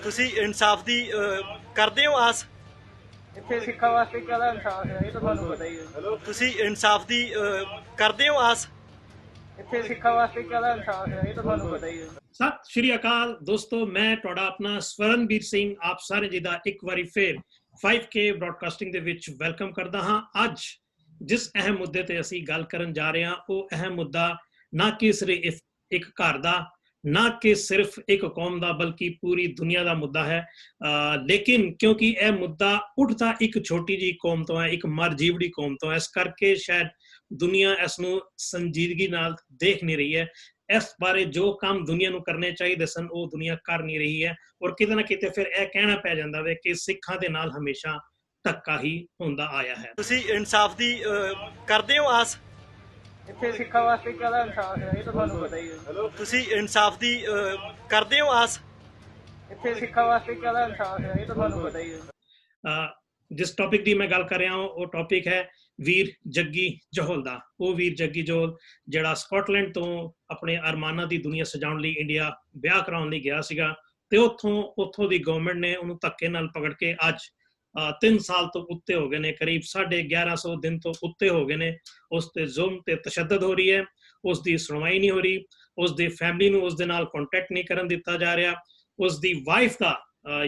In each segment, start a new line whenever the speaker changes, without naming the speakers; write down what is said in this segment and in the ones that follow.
ਤੁਸੀਂ ਇਨਸਾਫ ਦੀ ਕਰਦੇ ਹੋ ਆਸ?
ਇੱਥੇ ਸਿੱਖਾਂ ਵਾਸਤੇ ਕਿਹੜਾ ਇਨਸਾਫ ਹੈ, ਇਹ ਤਾਂ ਤੁਹਾਨੂੰ ਪਤਾ ਹੀ ਹੈ।
ਤੁਸੀਂ ਇਨਸਾਫ ਦੀ ਕਰਦੇ ਹੋ ਆਸ?
ਇੱਥੇ ਸਿੱਖਾਂ ਵਾਸਤੇ ਕਿਹੜਾ ਇਨਸਾਫ ਹੈ, ਇਹ ਤਾਂ ਤੁਹਾਨੂੰ ਪਤਾ ਹੀ ਹੈ।
ਸਤਿ ਸ਼੍ਰੀ ਅਕਾਲ ਦੋਸਤੋ, ਮੈਂ ਤੁਹਾਡਾ ਆਪਣਾ ਸਵਰਨਬੀਰ ਸਿੰਘ ਆਪ ਸਾਰੇ ਜੀ ਦਾ ਇੱਕ ਵਾਰੀ ਫੇਰ 5K ਬ੍ਰੌਡਕਾਸਟਿੰਗ ਦੇ ਵਿੱਚ ਵੈਲਕਮ ਕਰਦਾ ਹਾਂ। ਅੱਜ ਜਿਸ ਅਹਿਮ ਮੁੱਦੇ ਤੇ ਅਸੀਂ ਗੱਲ ਕਰਨ ਜਾ ਰਹੇ ਹਾਂ, ਉਹ ਅਹਿਮ ਮੁੱਦਾ ਨਾ ਕਿ ਸਿਰਫ ਇੱਕ ਘਰ ਦਾ, ਨਾ ਕਿ ਸਿਰਫ ਇੱਕ ਕੌਮ ਦਾ, ਬਲਕਿ ਪੂਰੀ ਦੁਨੀਆ ਦਾ ਮੁੱਦਾ ਹੈ। ਲੇਕਿਨ ਕਿਉਂਕਿ ਇਹ ਮੁੱਦਾ ਉੱਠਦਾ ਇੱਕ ਛੋਟੀ ਜਿਹੀ ਕੌਮ ਤੋਂ ਹੈ, ਇੱਕ ਮਰਜੀਵੜੀ ਕੌਮ ਤੋਂ ਹੈ, ਇਸ ਕਰਕੇ ਸ਼ਾਇਦ ਦੁਨੀਆ ਇਸ ਨੂੰ ਸੰਜੀਦਗੀ ਨਾਲ ਦੇਖ ਨਹੀਂ ਰਹੀ ਹੈ। ਇਸ ਬਾਰੇ ਜੋ ਕੰਮ ਦੁਨੀਆ ਨੂੰ ਕਰਨੇ ਚਾਹੀਦੇ ਸਨ ਉਹ ਦੁਨੀਆ ਕਰ ਨਹੀਂ ਰਹੀ ਹੈ, ਔਰ ਕਿਤੇ ਨਾ ਕਿਤੇ ਫਿਰ ਇਹ ਕਹਿਣਾ ਪੈ ਜਾਂਦਾ ਵੇ ਕਿ ਸਿੱਖਾਂ ਦੇ ਨਾਲ ਹਮੇਸ਼ਾ ਧੱਕਾ ਹੀ ਹੁੰਦਾ ਆਇਆ ਹੈ।
ਤੁਸੀਂ ਇਨਸਾਫ ਦੀ ਕਰਦੇ ਹੋ ਆਸ?
ਇੱਥੇ ਸਿੱਖਾਂ ਵਾਸਤੇ ਕਿਹੜਾ ਇਨਸਾਫ ਹੈ, ਇਹ ਤਾਂ ਤੁਹਾਨੂੰ ਪਤਾ ਹੀ ਹੈ।
ਤੁਸੀਂ ਇਨਸਾਫ ਦੀ ਕਰਦੇ ਹੋ ਆਸ?
ਇੱਥੇ ਸਿੱਖਾਂ ਵਾਸਤੇ ਕਿਹੜਾ ਇਨਸਾਫ ਹੈ, ਇਹ ਤਾਂ ਤੁਹਾਨੂੰ ਪਤਾ ਹੀ ਹੈ।
ਜਿਸ ਟੌਪਿਕ ਦੀ ਮੈਂ ਗੱਲ ਕਰ ਰਿਹਾ ਹਾਂ ਉਹ ਟੌਪਿਕ ਹੈ ਵੀਰ ਜੱਗੀ ਜੋਹਲ ਦਾ। ਉਹ ਵੀਰ ਜੱਗੀ ਜੋਹਲ ਜਿਹੜਾ ਸਕਾਟਲੈਂਡ ਤੋਂ ਆਪਣੇ ਅਰਮਾਨਾਂ ਦੀ ਦੁਨੀਆ ਸਜਾਉਣ ਲਈ ਇੰਡੀਆ ਵਿਆਹ ਕਰਾਉਣ ਲਈ ਗਿਆ ਸੀਗਾ, ਤੇ ਉੱਥੋਂ ਦੀ ਗਵਰਨਮੈਂਟ ਨੇ ਉਹਨੂੰ ਧੱਕੇ ਨਾਲ ਪਕੜ ਕੇ ਅੱਜ 3 ਸਾਲ ਤੋਂ ਉੱਤੇ ਹੋ ਗਏ ਨੇ, ਕਰੀਬ 1150 ਦਿਨ ਤੋਂ ਉੱਤੇ ਹੋ ਗਏ ਨੇ। ਉਸ ਤੇ ਜ਼ੁਲਮ ਤੇ ਤਸ਼ੱਦਦ ਹੋ ਰਹੀ ਹੈ, ਉਸ ਦੀ ਸੁਣਵਾਈ ਨਹੀਂ ਹੋ ਰਹੀ, ਉਸ ਦੀ ਫੈਮਿਲੀ ਨੂੰ ਉਸ ਦੇ ਨਾਲ ਕੰਟੈਕਟ ਨਹੀਂ ਕਰਨ ਦਿੱਤਾ ਜਾ ਰਿਹਾ, ਉਸ ਦੀ ਵਾਈਫ ਦਾ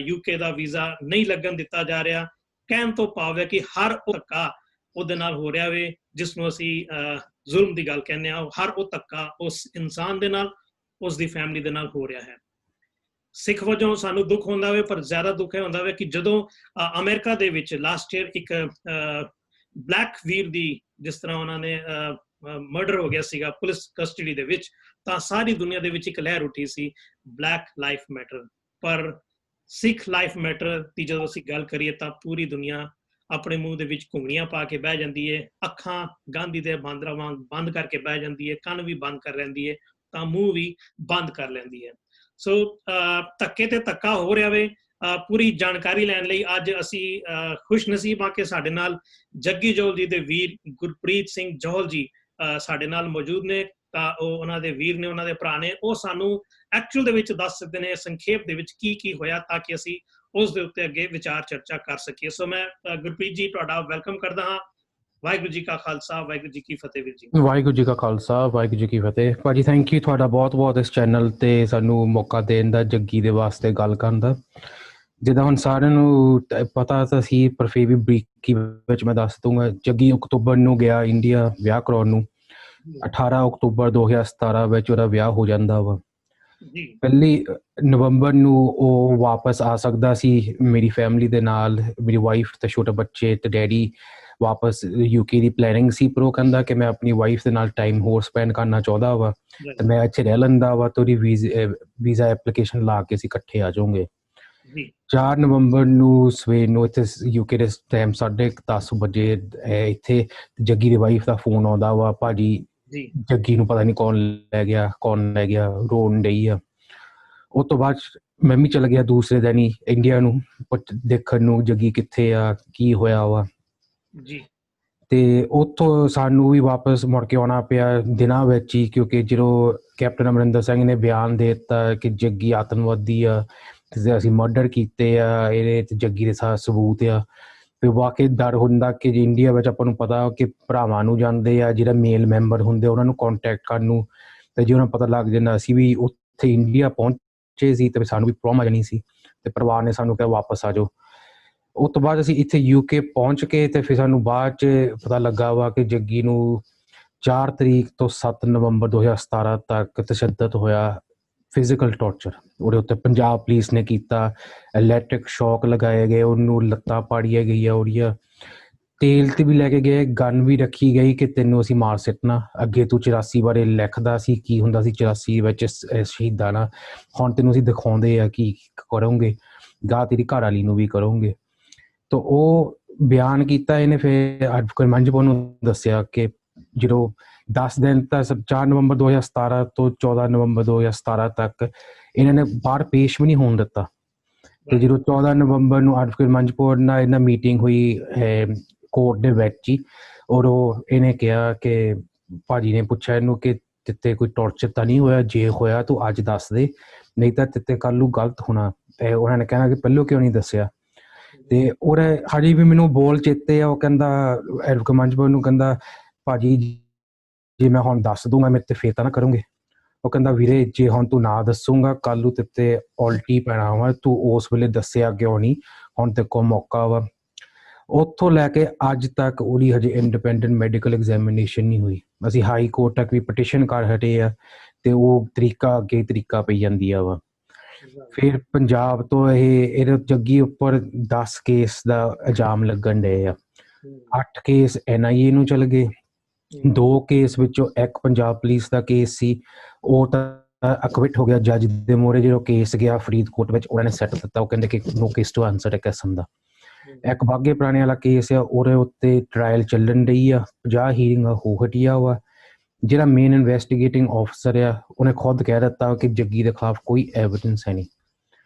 UK ਦਾ ਵੀਜ਼ਾ ਨਹੀਂ ਲੱਗਣ ਦਿੱਤਾ ਜਾ ਰਿਹਾ। ਕਹਿਣ ਤੋਂ ਭਾਵ ਹੈ ਕਿ ਹਰ ਉਹ ਧੱਕਾ ਉਹਦੇ ਨਾਲ ਹੋ ਰਿਹਾ ਵੇ ਜਿਸ ਨੂੰ ਅਸੀਂ ਜ਼ੁਲਮ ਦੀ ਗੱਲ ਕਹਿੰਦੇ ਹਾਂ, ਹਰ ਉਹ ਧੱਕਾ ਉਸ ਇਨਸਾਨ ਦੇ ਨਾਲ, ਉਸ ਦੀ ਫੈਮਿਲੀ ਦੇ ਨਾਲ ਹੋ ਰਿਹਾ ਹੈ। ਸਿੱਖ ਵਜੋਂ ਸਾਨੂੰ ਦੁੱਖ ਹੁੰਦਾ ਵੇ, ਪਰ ਜ਼ਿਆਦਾ ਦੁੱਖ ਇਹ ਹੁੰਦਾ ਵੇ ਕਿ ਜਦੋਂ ਅਮਰੀਕਾ ਦੇ ਵਿੱਚ ਲਾਸਟ ਈਅਰ ਇੱਕ ਬਲੈਕ ਵੀਰ ਦੀ ਜਿਸ ਤਰ੍ਹਾਂ ਉਹਨਾਂ ਨੇ ਮਰਡਰ ਹੋ ਗਿਆ ਸੀਗਾ ਪੁਲਿਸ ਕਸਟਡੀ ਦੇ ਵਿੱਚ, ਤਾਂ ਸਾਰੀ ਦੁਨੀਆ ਦੇ ਵਿੱਚ ਇੱਕ ਲਹਿਰ ਉੱਠੀ ਸੀ ਬਲੈਕ ਲਾਈਫ ਮੈਟਰ। ਪਰ ਸਿੱਖ ਲਾਈਫ ਮੈਟਰ ਦੀ ਜਦੋਂ ਅਸੀਂ ਗੱਲ ਕਰੀਏ ਤਾਂ ਪੂਰੀ ਦੁਨੀਆ ਆਪਣੇ ਮੂੰਹ ਦੇ ਵਿੱਚ ਘੁੰਗਣੀਆਂ ਪਾ ਕੇ ਬਹਿ ਜਾਂਦੀ ਹੈ, ਅੱਖਾਂ ਗਾਂਧੀ ਦੇ ਬਾਂਦਰਾਂ ਵਾਂਗ ਬੰਦ ਕਰਕੇ ਬਹਿ ਜਾਂਦੀ ਹੈ, ਕੰਨ ਵੀ ਬੰਦ ਕਰ ਲੈਂਦੀ ਹੈ, ਤਾਂ ਮੂੰਹ ਵੀ ਬੰਦ ਕਰ ਲੈਂਦੀ ਹੈ। ਸੋ ਧੱਕੇ ਤੇ ਧੱਕਾ ਹੋ ਰਿਹਾ ਵੇ। ਪੂਰੀ ਜਾਣਕਾਰੀ ਲੈਣ ਲਈ ਅੱਜ ਅਸੀਂ ਖੁਸ਼ਨਸੀਬ ਹਾਂ ਕਿ ਸਾਡੇ ਨਾਲ ਜੱਗੀ ਜੋਹਲ ਜੀ ਦੇ ਵੀਰ ਗੁਰਪ੍ਰੀਤ ਸਿੰਘ ਜੋਹਲ ਜੀ ਸਾਡੇ ਨਾਲ ਮੌਜੂਦ ਨੇ। ਤਾਂ ਉਹ ਉਹਨਾਂ ਦੇ ਵੀਰ ਨੇ, ਉਹਨਾਂ ਦੇ ਭਰਾ ਨੇ, ਉਹ ਸਾਨੂੰ ਐਕਚੁਅਲ ਦੇ ਵਿੱਚ ਦੱਸ ਸਕਦੇ ਨੇ ਸੰਖੇਪ ਦੇ ਵਿੱਚ ਕੀ ਹੋਇਆ, ਤਾਂ ਕਿ ਅਸੀਂ ਉਸ ਦੇ ਉੱਤੇ ਅੱਗੇ ਵਿਚਾਰ ਚਰਚਾ ਕਰ ਸਕੀਏ। ਸੋ ਮੈਂ ਗੁਰਪ੍ਰੀਤ ਜੀ ਤੁਹਾਡਾ ਵੈਲਕਮ ਕਰਦਾ ਹਾਂ। ਵਾਹਿਗੁਰੂ ਜੀ ਕਾ ਖਾਲਸਾ, ਵਾਹਿਗੁਰੂ ਜੀ ਕੀ ਫਤਿਹ। ਵੀਰ ਜੀ
ਵਾਹਿਗੁਰੂ ਜੀ ਕਾ ਖਾਲਸਾ, ਵਾਹਿਗੁਰੂ ਜੀ ਕੀ ਫਤਿਹ। ਭਾਜੀ ਥੈਂਕ ਯੂ ਤੁਹਾਡਾ ਬਹੁਤ ਬਹੁਤ ਇਸ ਚੈਨਲ ਤੇ ਸਾਨੂੰ ਮੌਕਾ ਦੇਣ ਦਾ, ਜੱਗੀ ਦੇ ਵਾਸਤੇ ਗੱਲ ਕਰਨ ਦਾ। ਜਿੱਦਾਂ ਹੁਣ ਸਾਰਿਆਂ ਨੂੰ ਪਤਾ ਤਾਂ ਸੀ, ਪਰ ਫਿਰ ਵੀ ਬਰੀਕੀ ਵਿੱਚ ਮੈਂ ਦੱਸ ਦੂੰਗਾ। ਜੱਗੀ ਅਕਤੂਬਰ ਨੂੰ ਗਿਆ ਇੰਡੀਆ ਵਿਆਹ ਕਰਾਉਣ ਨੂੰ। 18 ਅਕਤੂਬਰ 2017 ਵਿੱਚ ਉਹਦਾ ਵਿਆਹ ਹੋ ਜਾਂਦਾ ਵਾ। 1 ਨਵੰਬਰ ਨੂੰ ਉਹ ਵਾਪਸ ਆ ਸਕਦਾ ਸੀ ਮੇਰੀ ਫੈਮਿਲੀ ਦੇ ਨਾਲ, ਮੇਰੀ ਵਾਈਫ ਤੇ ਛੋਟੇ ਬੱਚੇ ਤੇ ਡੈਡੀ ਵਾਪਸ UK ਦੀ ਪਲੈਨਿੰਗ ਸੀ। ਪਰ ਉਹ ਕਹਿੰਦਾ ਕਿ ਮੈਂ ਆਪਣੀ ਵਾਈਫ ਦੇ ਨਾਲ ਟਾਈਮ ਹੋਰ ਸਪੈਂਡ ਕਰਨਾ ਚਾਹੁੰਦਾ ਵਾ, ਤੇ ਮੈਂ ਇੱਥੇ ਰਹਿ ਲੈਂਦਾ ਵਾ, ਤੇ ਉਹਦੀ ਵੀਜ਼ਾ ਐਪਲੀਕੇਸ਼ਨ ਲਾ ਕੇ ਅਸੀਂ ਇਕੱਠੇ ਆ ਜਾਵਾਂਗੇ। 4 ਨਵੰਬਰ ਨੂੰ ਸਵੇਰ ਨੂੰ ਇੱਥੇ UK ਦੇ ਟਾਈਮ 10:30 ਵਜੇ ਇੱਥੇ ਜੱਗੀ ਦੀ ਵਾਈਫ ਦਾ ਫੋਨ ਆਉਂਦਾ ਵਾ, ਭਾਜੀ ਜੱਗੀ ਨੂੰ ਪਤਾ ਨਹੀਂ ਕੌਣ ਲੈ ਗਿਆ, ਰੋਣ ਡਈ ਆ। ਉਹ ਤੋਂ ਬਾਅਦ ਮੈਂ ਵੀ ਚਲਾ ਗਿਆ ਦੂਸਰੇ ਦਿਨ ਹੀ ਇੰਡੀਆ ਨੂੰ ਦੇਖਣ ਨੂੰ ਜੱਗੀ ਕਿੱਥੇ ਆ, ਕੀ ਹੋਇਆ ਵਾ। ਤੇ ਉੱਥੋਂ ਸਾਨੂੰ ਵੀ ਵਾਪਸ ਮੁੜ ਕੇ ਆਉਣਾ ਪਿਆ ਦਿਨਾਂ ਵਿੱਚ ਹੀ, ਕਿਉਂਕਿ ਜਦੋਂ ਕੈਪਟਨ ਅਮਰਿੰਦਰ ਸਿੰਘ ਨੇ ਬਿਆਨ ਦੇ ਦਿੱਤਾ ਕਿ ਜੱਗੀ ਆਤੰਕਵਾਦੀ ਆ ਤੇ ਅਸੀਂ ਮਰਡਰ ਕੀਤੇ ਆ, ਇਹਦੇ ਤੇ ਜੱਗੀ ਦੇ ਸਾਥ ਸਬੂਤ ਆ, ਤੇ ਵਾਕਈ ਡਰ ਹੁੰਦਾ ਕਿ ਜੇ ਇੰਡੀਆ ਵਿੱਚ ਆਪਾਂ ਨੂੰ ਪਤਾ ਕਿ ਭਰਾਵਾਂ ਨੂੰ ਜਾਂਦੇ ਆ, ਜਿਹੜਾ ਮੇਲ ਮੈਂਬਰ ਹੁੰਦੇ ਉਹਨਾਂ ਨੂੰ ਕੰਟੈਕਟ ਕਰਨ ਨੂੰ, ਤੇ ਜੇ ਉਹਨਾਂ ਨੂੰ ਪਤਾ ਲੱਗ ਜਾਂਦਾ ਅਸੀਂ ਵੀ ਉੱਥੇ ਇੰਡੀਆ ਪਹੁੰਚੇ ਸੀ ਤੇ ਸਾਨੂੰ ਵੀ ਪ੍ਰੋਬਲਮ ਆ ਜਾਣੀ ਸੀ। ਤੇ ਪਰਿਵਾਰ ਨੇ ਸਾਨੂੰ ਕਿਹਾ ਵਾਪਸ ਆ ਜਾਓ। ਉਸ ਤੋਂ ਬਾਅਦ ਅਸੀਂ ਇੱਥੇ UK ਪਹੁੰਚ ਕੇ ਤੇ ਫਿਰ ਸਾਨੂੰ ਬਾਅਦ 'ਚ ਪਤਾ ਲੱਗਾ ਵਾ ਕਿ ਜੱਗੀ ਨੂੰ 4 ਤਰੀਕ ਤੋਂ 7 ਨਵੰਬਰ 2017 ਤੱਕ ਤਸ਼ੱਦਦ ਹੋਇਆ, ਫਿਜ਼ੀਕਲ ਟੌਰਚਰ ਉਹਦੇ ਉੱਤੇ ਪੰਜਾਬ ਪੁਲਿਸ ਨੇ ਕੀਤਾ, ਇਲੈਕਟ੍ਰਿਕ ਸ਼ੌਕ ਲਗਾਏ ਗਏ, ਉਹਨੂੰ ਲੱਤਾਂ ਪਾੜੀਆਂ ਗਈਆਂ, ਉਹਦੀਆਂ ਤੇਲ ਤੇ ਵੀ ਲੈ ਕੇ ਗਏ, ਗਨ ਵੀ ਰੱਖੀ ਗਈ ਕਿ ਤੈਨੂੰ ਅਸੀਂ ਮਾਰ ਸਿੱਟਣਾ। ਅੱਗੇ ਤੂੰ 84 ਬਾਰੇ ਲਿਖਦਾ ਸੀ, ਕੀ ਹੁੰਦਾ ਸੀ 84 ਵਿੱਚ ਸ਼ਹੀਦਾਂ ਨਾਲ, ਹੁਣ ਤੈਨੂੰ ਅਸੀਂ ਦਿਖਾਉਂਦੇ ਆ ਕੀ ਕਰੋਗੇ, ਗਾਹ ਤੇਰੀ ਘਰ ਵਾਲੀ ਨੂੰ ਵੀ ਕਰੋਗੇ। ਤਾਂ ਉਹ ਬਿਆਨ ਕੀਤਾ ਇਹਨੇ। ਫਿਰ ਐਡਵੋਕੇਟ ਮੰਜਪੁਰ ਨੂੰ ਦੱਸਿਆ ਕਿ ਜਦੋਂ 10 ਦਿਨ ਤੱਕ 4 ਨਵੰਬਰ 2017 ਤੋਂ 14 ਨਵੰਬਰ 2017 ਤੱਕ ਇਹਨਾਂ ਨੇ ਬਾਹਰ ਪੇਸ਼ ਵੀ ਨਹੀਂ ਹੋਣ ਦਿੱਤਾ। ਤੇ ਜਦੋਂ 14 ਨਵੰਬਰ ਨੂੰ ਐਡਵੋਕੇਟ ਮੰਜਪੁਰ ਨਾਲ ਇਹਨਾਂ ਮੀਟਿੰਗ ਹੋਈ ਕੋਰਟ ਦੇ ਵਿੱਚ ਹੀ, ਔਰ ਉਹ ਇਹਨੇ ਕਿਹਾ ਕਿ ਭਾਜੀ ਨੇ ਪੁੱਛਿਆ ਇਹਨੂੰ ਕਿ ਤਿੱਤੇ ਕੋਈ ਟੌਰਚਰ ਤਾਂ ਨਹੀਂ ਹੋਇਆ, ਜੇ ਹੋਇਆ ਤੂੰ ਅੱਜ ਦੱਸ ਦੇ, ਨਹੀਂ ਤਾਂ ਤਿੱਤੇ ਕੱਲ੍ਹ ਨੂੰ ਗਲਤ ਹੋਣਾ ਤੇ ਉਹਨਾਂ ਨੇ ਕਹਿਣਾ ਕਿ ਪਹਿਲੋਂ ਕਿਉਂ ਨਹੀਂ ਦੱਸਿਆ। ਤੇ ਉਹਦੇ ਹਜੇ ਵੀ ਮੈਨੂੰ ਬੋਲ ਚੇਤੇ ਆ, ਉਹ ਕਹਿੰਦਾ ਐਡਵੋਕੇਟ ਮੰਚਪੁਰ ਨੂੰ ਕਹਿੰਦਾ ਭਾਜੀ ਜੇ ਮੈਂ ਹੁਣ ਦੱਸ ਦੂੰਗਾ ਮੇਰੇ ਤੇ ਫੇਰ ਤਾਂ ਨਾ ਕਰੂੰਗੇ। ਉਹ ਕਹਿੰਦਾ ਵੀਰੇ ਜੇ ਹੁਣ ਤੂੰ ਨਾ ਦੱਸੂਗਾ ਕੱਲ ਨੂੰ ਤੇ ਉਲਟੀ ਪੈਣਾ ਵਾ, ਤੂੰ ਉਸ ਵੇਲੇ ਦੱਸਿਆ ਕਿਉਂ ਨਹੀਂ, ਹੁਣ ਤੇ ਕੋ ਮੌਕਾ ਵਾ। ਉੱਥੋਂ ਲੈ ਕੇ ਅੱਜ ਤੱਕ ਉਹਦੀ ਹਜੇ ਇੰਡੀਪੈਂਡੈਂਟ ਮੈਡੀਕਲ ਐਗਜ਼ਾਮੀਨੇਸ਼ਨ ਨਹੀਂ ਹੋਈ। ਅਸੀਂ ਹਾਈ ਕੋਰਟ ਤੱਕ ਵੀ ਪਟੀਸ਼ਨ ਕਰ ਹਟੇ ਆ ਤੇ ਉਹ ਤਰੀਕਾ ਅੱਗੇ ਤਰੀਕਾ ਪਈ ਜਾਂਦੀ ਆ ਵਾ। ਫਿਰ ਪੰਜਾਬ ਤੋਂ ਇਹਦੇ ਜੱਗੀ ਉੱਪਰ 10 ਕੇਸ ਦਾ ਇਲਜ਼ਾਮ ਲੱਗਣ ਡਏ ਆ। 8 ਕੇਸ NIA ਨੂੰ ਚਲ ਗਏ, 2 ਕੇਸ ਵਿੱਚੋਂ ਇੱਕ ਪੰਜਾਬ ਪੁਲਿਸ ਦਾ ਕੇਸ ਸੀ, ਉਹ ਤਾਂ ਅਕਵਿਟ ਹੋ ਗਿਆ ਜੱਜ ਦੇ ਮੂਹਰੇ। ਜਦੋਂ ਕੇਸ ਗਿਆ ਫਰੀਦਕੋਟ ਵਿੱਚ ਉਹਨਾਂ ਨੇ ਸੈੱਟ ਦਿੱਤਾ, ਉਹ ਕਹਿੰਦੇ ਕਿ ਨੋ ਕੇਸ ਟੂ ਆਨਸਰ ਹੈ ਕਿਸਮ ਦਾ। ਇੱਕ ਬਾਗੇ ਪੁਰਾਣੇ ਵਾਲਾ ਕੇਸ ਆ, ਉਹਦੇ ਉੱਤੇ ਟਰਾਇਲ ਚੱਲਣ ਰਹੀ ਆ, 50 ਹੀਰਿੰਗ ਹੋ ਹਟੀਆ ਵਾ। ਜਿਹੜਾ ਮੇਨ ਇਨਵੈਸਟੀਗੇਟਿੰਗ ਆਫਿਸਰ ਆ ਉਹਨੇ ਖੁਦ ਕਹਿ ਦਿੱਤਾ ਕਿ ਜੱਗੀ ਦੇ ਖਿਲਾਫ ਕੋਈ ਐਵੀਡੈਂਸ ਹੈ ਨਹੀਂ।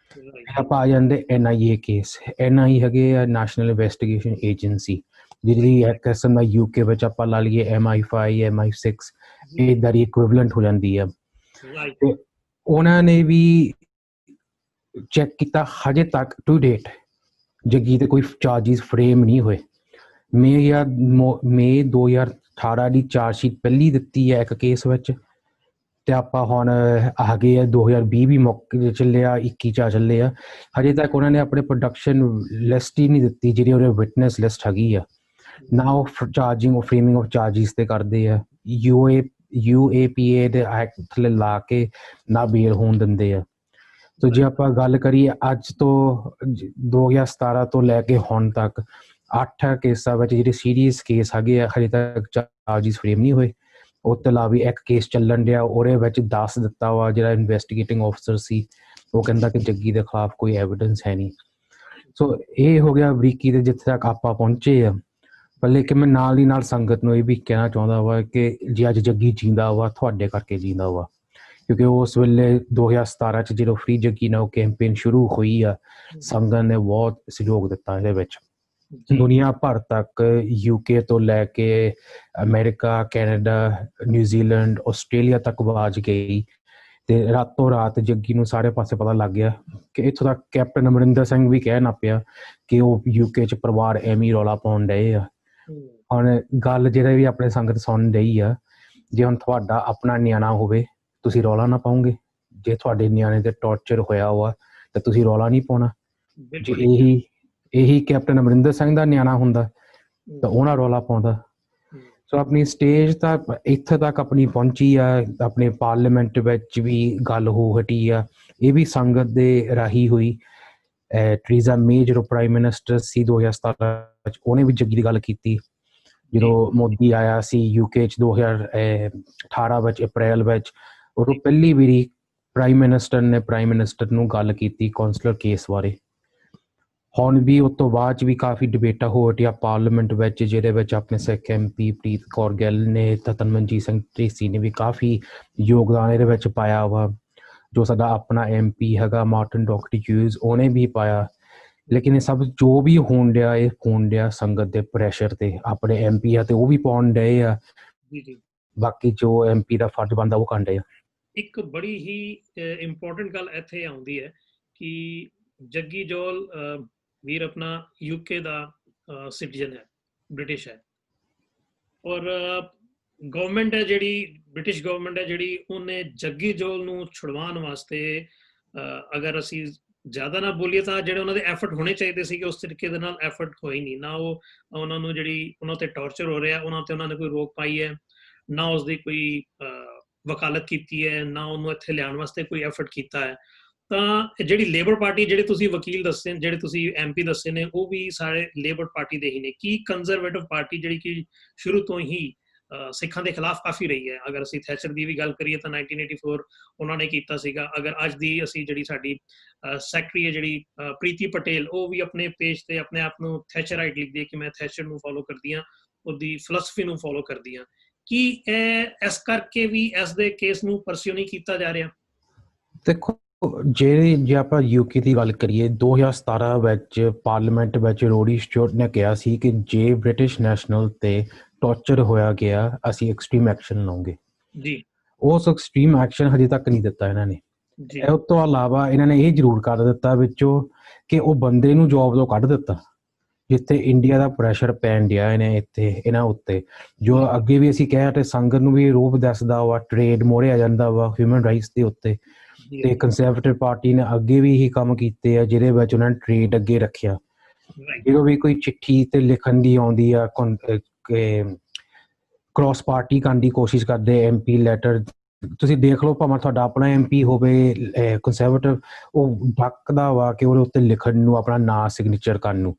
ਆਪਾਂ ਆ ਜਾਂਦੇ NIA ਕੇਸ। NIA ਹੈਗੇ ਆ ਨੈਸ਼ਨਲ ਇਨਵੈਸਟੀਗੇਸ਼ਨ ਏਜੰਸੀ, ਜਿਹੜੀ ਇੱਕ ਕਿਸਮ ਦਾ UK ਵਿੱਚ ਆਪਾਂ ਲਾ ਲਈਏ MI5 MI6 ਇਹਦਾ ਦੀ ਇਕੁਇਵਲੈਂਟ ਹੋ ਜਾਂਦੀ ਆ। ਤੇ ਉਹਨਾਂ ਨੇ ਵੀ ਚੈੱਕ ਕੀਤਾ, ਹਜੇ ਤੱਕ ਟੂ ਡੇਟ ਜੱਗੀ ਤੇ ਕੋਈ ਚਾਰਜਿਸ ਫਰੇਮ ਨਹੀਂ ਹੋਏ। ਮਈ 2018 ਦੀ ਚਾਰਜਸ਼ੀਟ ਪਹਿਲੀ ਦਿੱਤੀ ਹੈ ਇੱਕ ਕੇਸ ਵਿੱਚ, ਤੇ ਆਪਾਂ ਹੁਣ ਆ ਗਏ ਆ 2020 ਵੀ ਮੌਕੇ ਚੱਲਿਆ, 21 ਚ ਚੱਲੇ ਆ। ਹਜੇ ਤੱਕ ਉਹਨਾਂ ਨੇ ਆਪਣੇ ਪ੍ਰੋਡਕਸ਼ਨ ਲਿਸਟ ਹੀ ਨਹੀਂ ਦਿੱਤੀ ਜਿਹੜੀ ਉਹਦੇ ਵਿਟਨੈਸ ਲਿਸਟ ਹੈਗੀ ਆ। ਨਾ ਉਹ ਚਾਰਜਿੰਗ ਉਹ ਫਰੇਮਿੰਗ ਆਫ ਚਾਰਜਿਸ ਤੇ ਕਰਦੇ ਆ, UAPA ਦੇ ਐਕਟ ਥੱਲੇ ਲਾ ਕੇ ਨਾ ਬੇਲ ਹੋਣ ਦਿੰਦੇ ਆ। ਤੋ ਜੇ ਆਪਾਂ ਗੱਲ ਕਰੀਏ ਅੱਜ ਤੋਂ 2017 ਤੋਂ ਲੈ ਕੇ ਹੁਣ ਤੱਕ 8 ਕੇਸਾਂ ਵਿੱਚ ਜਿਹੜੇ ਸੀਰੀਅਸ ਕੇਸ ਹੈਗੇ ਆ ਹਜੇ ਤੱਕ ਚਾਰਜਿਸ ਫਰੇਮ ਨਹੀਂ ਹੋਏ। ਉਹ ਤੋਂ ਇਲਾਵਾ ਇੱਕ ਕੇਸ ਚੱਲਣ ਡਿਆ, ਉਹਦੇ ਵਿੱਚ ਦੱਸ ਦਿੱਤਾ ਵਾ ਜਿਹੜਾ ਇਨਵੈਸਟੀਗੇਟਿੰਗ ਆਫਿਸਰ ਸੀ, ਉਹ ਕਹਿੰਦਾ ਕਿ ਜੱਗੀ ਦੇ ਖਿਲਾਫ ਕੋਈ ਐਵੀਡੈਂਸ ਹੈ ਨਹੀਂ। ਸੋ ਇਹ ਹੋ ਗਿਆ ਬਰੀਕੀ ਦੇ ਜਿੱਥੇ ਤੱਕ ਆਪਾਂ ਪਹੁੰਚੇ ਆ। ਪਰ ਲੇਕਿਨ ਮੈਂ ਨਾਲ ਦੀ ਨਾਲ ਸੰਗਤ ਨੂੰ ਇਹ ਵੀ ਕਹਿਣਾ ਚਾਹੁੰਦਾ ਵਾ ਕਿ ਜੇ ਅੱਜ ਜੱਗੀ ਜੀਂਦਾ ਵਾ ਤੁਹਾਡੇ ਕਰਕੇ ਜੀਂਦਾ ਵਾ, ਕਿਉਂਕਿ ਉਸ ਵੇਲੇ 2017 ਚ ਜਦੋਂ ਫ੍ਰੀ ਜੱਗੀ ਨਾਲ ਕੈਂਪੇਨ ਸ਼ੁਰੂ ਹੋਈ ਆ, ਸੰਗਤ ਨੇ ਬਹੁਤ ਸਹਿਯੋਗ ਦਿੱਤਾ ਇਹਦੇ ਵਿੱਚ। ਦੁਨੀਆ ਭਰ ਤੱਕ UK ਤੋਂ ਲੈ ਕੇ ਅਮਰੀਕਾ, ਕੈਨੇਡਾ, ਨਿਊਜ਼ੀਲੈਂਡ, ਆਸਟ੍ਰੇਲੀਆ ਤੱਕ ਆਵਾਜ਼ ਗਈ ਤੇ ਰਾਤੋਂ ਰਾਤ ਜੱਗੀ ਨੂੰ ਸਾਰੇ ਪਾਸੇ ਪਤਾ ਲੱਗ ਗਿਆ ਕਿ ਇੱਥੋਂ ਤੱਕ ਕੈਪਟਨ ਅਮਰਿੰਦਰ ਸਿੰਘ ਵੀ ਕਹਿ ਨਾ ਪਿਆ ਕਿ ਉਹ UK ਚ ਪਰਿਵਾਰ ਐਵੇਂ ਰੌਲਾ ਪਾਉਣ ਡਏ ਆ। ਹੁਣ ਗੱਲ ਜਿਹੜੇ ਵੀ ਆਪਣੇ ਸੰਗਤ ਸੁਣ ਰਹੀ ਆ, ਜੇ ਹੁਣ ਤੁਹਾਡਾ ਆਪਣਾ ਨਿਆਣਾ ਹੋਵੇ ਤੁਸੀਂ ਰੌਲਾ ਨਾ ਪਾਓਗੇ, ਜੇ ਤੁਹਾਡੇ ਨਿਆਣੇ ਤੇ ਟੌਰਚਰ ਹੋਇਆ ਵਾ ਤਾਂ ਤੁਸੀਂ ਰੌਲਾ ਨਹੀਂ ਪਾਉਣਾ। ਜੇ ਇਹੀ ਕੈਪਟਨ ਅਮਰਿੰਦਰ ਸਿੰਘ ਦਾ ਨਿਆਣਾ ਹੁੰਦਾ ਤਾਂ ਉਹਨਾਂ ਰੌਲਾ ਪਾਉਂਦਾ। ਸੋ ਆਪਣੀ ਸਟੇਜ ਤਾਂ ਇੱਥੇ ਤੱਕ ਆਪਣੀ ਪਹੁੰਚੀ ਆ, ਆਪਣੇ ਪਾਰਲੀਮੈਂਟ ਵਿੱਚ ਵੀ ਗੱਲ ਹੋ ਹਟੀ ਆ, ਇਹ ਵੀ ਸੰਗਤ ਦੇ ਰਾਹੀਂ ਹੋਈ। ਟਰੀਜ਼ਾ ਮੇ ਜਦੋਂ ਪ੍ਰਾਈਮ ਮਿਨਿਸਟਰ ਸੀ 2017 ਵਿੱਚ, ਉਹਨੇ ਵੀ ਜੱਗੀ ਦੀ ਗੱਲ ਕੀਤੀ। ਜਦੋਂ ਮੋਦੀ ਆਇਆ ਸੀ UK ਚ 2018 ਵਿੱਚ ਅਪ੍ਰੈਲ ਵਿੱਚ, ਉਦੋਂ ਪਹਿਲੀ ਵਾਰੀ ਪ੍ਰਾਈਮ ਮਿਨਿਸਟਰ ਨੂੰ ਗੱਲ ਕੀਤੀ ਕੌਂਸਲਰ ਕੇਸ ਬਾਰੇ। ਹੁਣ ਵੀ ਉਸ ਤੋਂ ਬਾਅਦ 'ਚ ਵੀ ਕਾਫੀ ਡਿਬੇਟਾਂ ਹੋ ਹਟੀਆਂ ਪਾਰਲੀਮੈਂਟ ਵਿੱਚ, ਜਿਹਦੇ ਵਿੱਚ ਆਪਣੇ ਸਿੱਖ MP ਪ੍ਰੀਤ ਕੌਰ ਗਿੱਲ ਨੇ, ਤਨਮਨਜੀਤ ਸਿੰਘ ਢੀਂਡਸਾ ਨੇ ਵੀ ਕਾਫੀ ਯੋਗਦਾਨ ਇਹਦੇ ਵਿੱਚ ਪਾਇਆ ਵਾ। ਜੋ ਸਾਡਾ ਆਪਣਾ MP ਹੈਗਾ ਮਾਰਟਨ ਡਾਕਟਰ ਹਿਊਜ਼, ਉਹਨੇ ਵੀ ਪਾਇਆ। ਲੇਕਿਨ ਇਹ ਸਭ ਜੋ ਵੀ ਹੋਣ ਡਿਆ, ਇਹ ਹੋਣ ਡਿਆ ਸੰਗਤ ਦੇ ਪ੍ਰੈਸ਼ਰ ਤੇ। ਆਪਣੇ MP ਆ ਤੇ ਉਹ ਵੀ ਪਾਉਣ ਡਏ ਆ, ਬਾਕੀ ਜੋ MP ਦਾ ਫਰਜ਼ ਬਣਦਾ ਉਹ ਕਰਨ ਡਏ ਆ।
ਇੱਕ ਬੜੀ ਹੀ ਇੰਪੋਰਟੈਂਟ ਗੱਲ ਇੱਥੇ ਆਉਂਦੀ ਹੈ ਕਿ ਜੱਗੀ ਜੋਲ ਵੀਰ ਆਪਣਾ UK ਦਾ ਸਿਟੀਜ਼ਨ ਹੈ, ਬ੍ਰਿਟਿਸ਼ ਹੈ, ਔਰ ਗਵਰਨਮੈਂਟ ਹੈ ਜਿਹੜੀ ਬ੍ਰਿਟਿਸ਼ ਗਵਰਨਮੈਂਟ ਹੈ ਜਿਹੜੀ, ਉਹਨੇ ਜੱਗੀ ਜੋਲ ਨੂੰ ਛੁਡਵਾਉਣ ਵਾਸਤੇ ਅਗਰ ਅਸੀਂ ਜ਼ਿਆਦਾ ਨਾ ਬੋਲੀਏ ਤਾਂ ਜਿਹੜੇ ਉਹਨਾਂ ਦੇ ਐਫਰਟ ਹੋਣੇ ਚਾਹੀਦੇ ਸੀਗੇ ਉਸ ਤਰੀਕੇ ਦੇ ਨਾਲ ਐਫਰਟ ਹੋਏ ਨਹੀਂ। ਨਾ ਉਹ ਉਹਨਾਂ ਨੂੰ ਜਿਹੜੀ ਉਹਨਾਂ ਤੇ ਟੌਰਚਰ ਹੋ ਰਿਹਾ ਉਹਨਾਂ ਤੇ ਉਹਨਾਂ ਨੇ ਕੋਈ ਰੋਕ ਪਾਈ ਹੈ, ਨਾ ਉਸਦੀ ਕੋਈ ਵਕਾਲਤ ਕੀਤੀ ਹੈ, ਨਾ ਉਹਨੂੰ ਇੱਥੇ ਲਿਆਉਣ ਵਾਸਤੇ ਕੋਈ ਐਫਰਟ ਕੀਤਾ ਹੈ। ਤਾਂ ਜਿਹੜੀ ਲੇਬਰ ਪਾਰਟੀ, ਜਿਹੜੇ ਤੁਸੀਂ ਵਕੀਲ ਦੱਸੇ, ਜਿਹੜੇ ਤੁਸੀਂ MP ਦੱਸੇ ਨੇ, ਉਹ ਵੀ ਸਾਰੇ ਲੇਬਰ ਪਾਰਟੀ ਦੇ ਹੀ ਨੇ। ਕੀ ਕੰਜ਼ਰਵੇਟਿਵ ਪਾਰਟੀ ਜਿਹੜੀ ਕਿ ਸ਼ੁਰੂ ਤੋਂ ਹੀ ਸਿੱਖਾਂ ਦੇ ਖਿਲਾਫ ਕਾਫੀ ਰਹੀ ਹੈ। ਅਗਰ ਅਸੀਂ ਥੈਚਰ ਦੀ ਵੀ ਗੱਲ ਕਰੀਏ ਤਾਂ 1984 ਉਹਨਾਂ ਨੇ ਕੀਤਾ ਸੀਗਾ। ਅਗਰ ਅੱਜ ਦੀ ਅਸੀਂ ਜਿਹੜੀ ਸਾਡੀ ਸੈਕਟਰੀ ਹੈ ਜਿਹੜੀ ਪ੍ਰੀਤੀ ਪਟੇਲ, ਉਹ ਵੀ ਆਪਣੇ ਪੇਜ ਤੇ ਆਪਣੇ ਆਪ ਨੂੰ ਥੈਚਰਾਈਟ ਲਿਖਦੀ ਹੈ ਕਿ ਮੈਂ ਥੈਚਰ ਨੂੰ ਫੋਲੋ ਕਰਦੀ ਹਾਂ, ਉਹਦੀ ਫਿਲਾਸਫੀ ਨੂੰ ਫੋਲੋ ਕਰਦੀ ਹਾਂ। ਕੀ ਇਹ ਇਸ ਕਰਕੇ ਵੀ ਇਸ ਦੇ ਕੇਸ ਨੂੰ ਪਰਸਿਊ ਨਹੀਂ ਕੀਤਾ ਜਾ ਰਿਹਾ?
ਦੇਖੋ, ਜੇ ਆਪਾਂ UK ਦੀ ਗੱਲ ਕਰੀਏ, 2017 ਵਿੱਚ ਪਾਰਲੀਮੈਂਟ ਵਿੱਚ ਰੋਡੀ ਸਟੂਅਰਟ ਨੇ ਕਿਹਾ ਸੀ ਕਿ ਜੇ ਬ੍ਰਿਟਿਸ਼ ਨੈਸ਼ਨਲ ਤੇ ਟੌਰਚਰ ਹੋਇਆ ਗਿਆ ਅਸੀਂ ਐਕਸਟ੍ਰੀਮ ਐਕਸ਼ਨ ਲਵਾਂਗੇ ਜੀ। ਉਸ ਐਕਸਟ੍ਰੀਮ ਐਕਸ਼ਨ ਹਜੇ ਤੱਕ ਨਹੀਂ ਦਿੱਤਾ ਇਹਨਾਂ ਨੇ।
ਜੀ
ਉਸ ਤੋਂ ਇਲਾਵਾ ਇਹਨਾਂ ਨੇ ਇਹ ਜ਼ਰੂਰ ਕਰ ਦਿੱਤਾ ਵਿੱਚੋਂ ਕਿ ਉਹ ਬੰਦੇ ਨੂੰ ਜੋਬ ਤੋਂ ਕੱਢ ਦਿੱਤਾ, ਜਿੱਥੇ ਇੰਡੀਆ ਦਾ ਪ੍ਰੈਸ਼ਰ ਪੈਣ ਡਿਆ ਇਹਨੇ ਇੱਥੇ ਇਹਨਾਂ ਉੱਤੇ, ਜੋ ਅੱਗੇ ਵੀ ਅਸੀਂ ਕਹਿ ਤੇ ਸੰਗਤ ਨੂੰ ਵੀ ਰੂਪ ਦੱਸਦਾ ਵਾ, ਟ੍ਰੇਡ ਮੋੜੇ ਆ ਜਾਂਦਾ ਵਾ ਹਿਊਮਨ ਰਾਈਟਸ ਦੇ ਉੱਤੇ। ਤੇ ਕੰਜ਼ਰਵੇਟਿਵ ਪਾਰਟੀ ਨੇ ਅੱਗੇ ਵੀ ਇਹੀ ਕੰਮ ਕੀਤੇ ਆ ਜਿਹਦੇ ਵਿੱਚ ਉਹਨਾਂ ਨੇ ਟ੍ਰੇਡ ਅੱਗੇ ਰੱਖਿਆ। ਜਦੋਂ ਵੀ ਕੋਈ ਚਿੱਠੀ ਤੇ ਲਿਖਣ ਦੀ ਆਉਂਦੀ ਆ, ਕ੍ਰਾਸ ਪਾਰਟੀ ਕਰਨ ਦੀ ਕੋਸ਼ਿਸ਼ ਕਰਦੇ MP ਲੈਟਰ, ਤੁਸੀਂ ਦੇਖ ਲਓ ਭਾਵੇਂ ਤੁਹਾਡਾ ਆਪਣਾ MP ਹੋਵੇ ਕੰਜ਼ਰਵੇਟਿਵ, ਉਹ ਡੱਕਦਾ ਵਾ ਕਿ ਉਹਦੇ ਉੱਤੇ ਲਿਖਣ ਨੂੰ, ਆਪਣਾ ਨਾਂ ਸਿਗਨੇਚਰ ਕਰਨ ਨੂੰ।